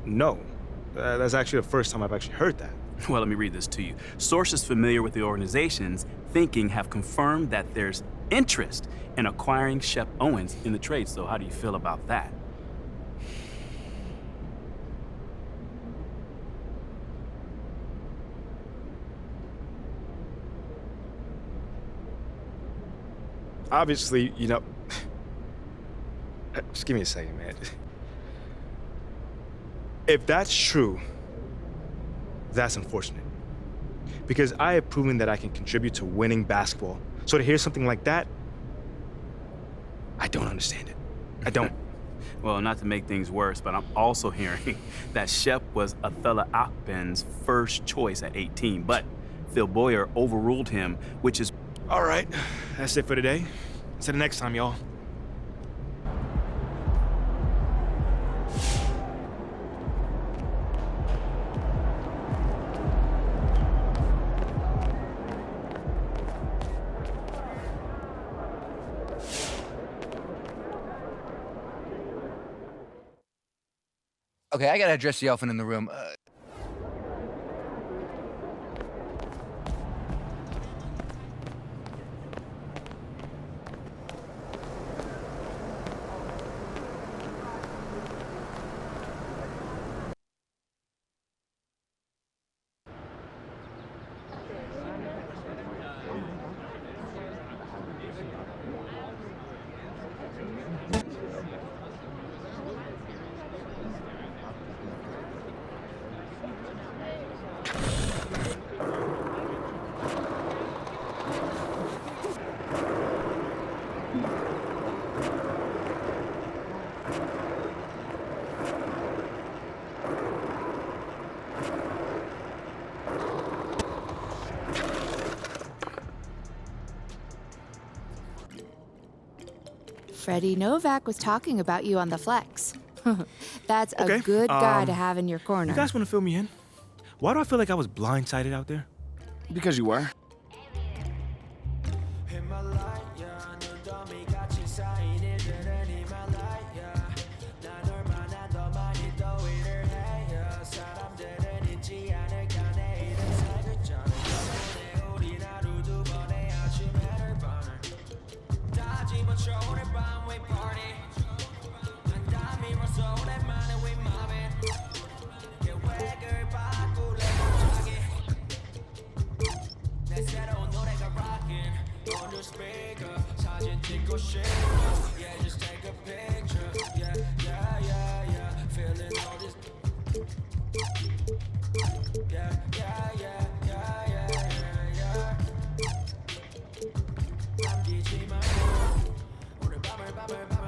No. That's actually the first time I've actually heard that. Well, let me read this to you. Sources familiar with the organization's thinking have confirmed that there's interest in acquiring Shep Owens in the trade. So how do you feel about that? Obviously, you know, just give me a second, man. If that's true, that's unfortunate. Because I have proven that I can contribute to winning basketball. So to hear something like that, I don't understand it. I don't. Well, not to make things worse, but I'm also hearing that Shep was Athala Akben's first choice at 18, but Phil Boyer overruled him, which is... All right, that's it for today. Until the next time, y'all. Okay, I gotta address the elephant in the room. Freddie Novak was talking about you on the flex. That's a good guy to have in your corner. You guys want to fill me in? Why do I feel like I was blindsided out there? Because you were. Yeah, just take a picture. Yeah. Feeling all this. Yeah. I'm DJ Mike. 오늘 밤을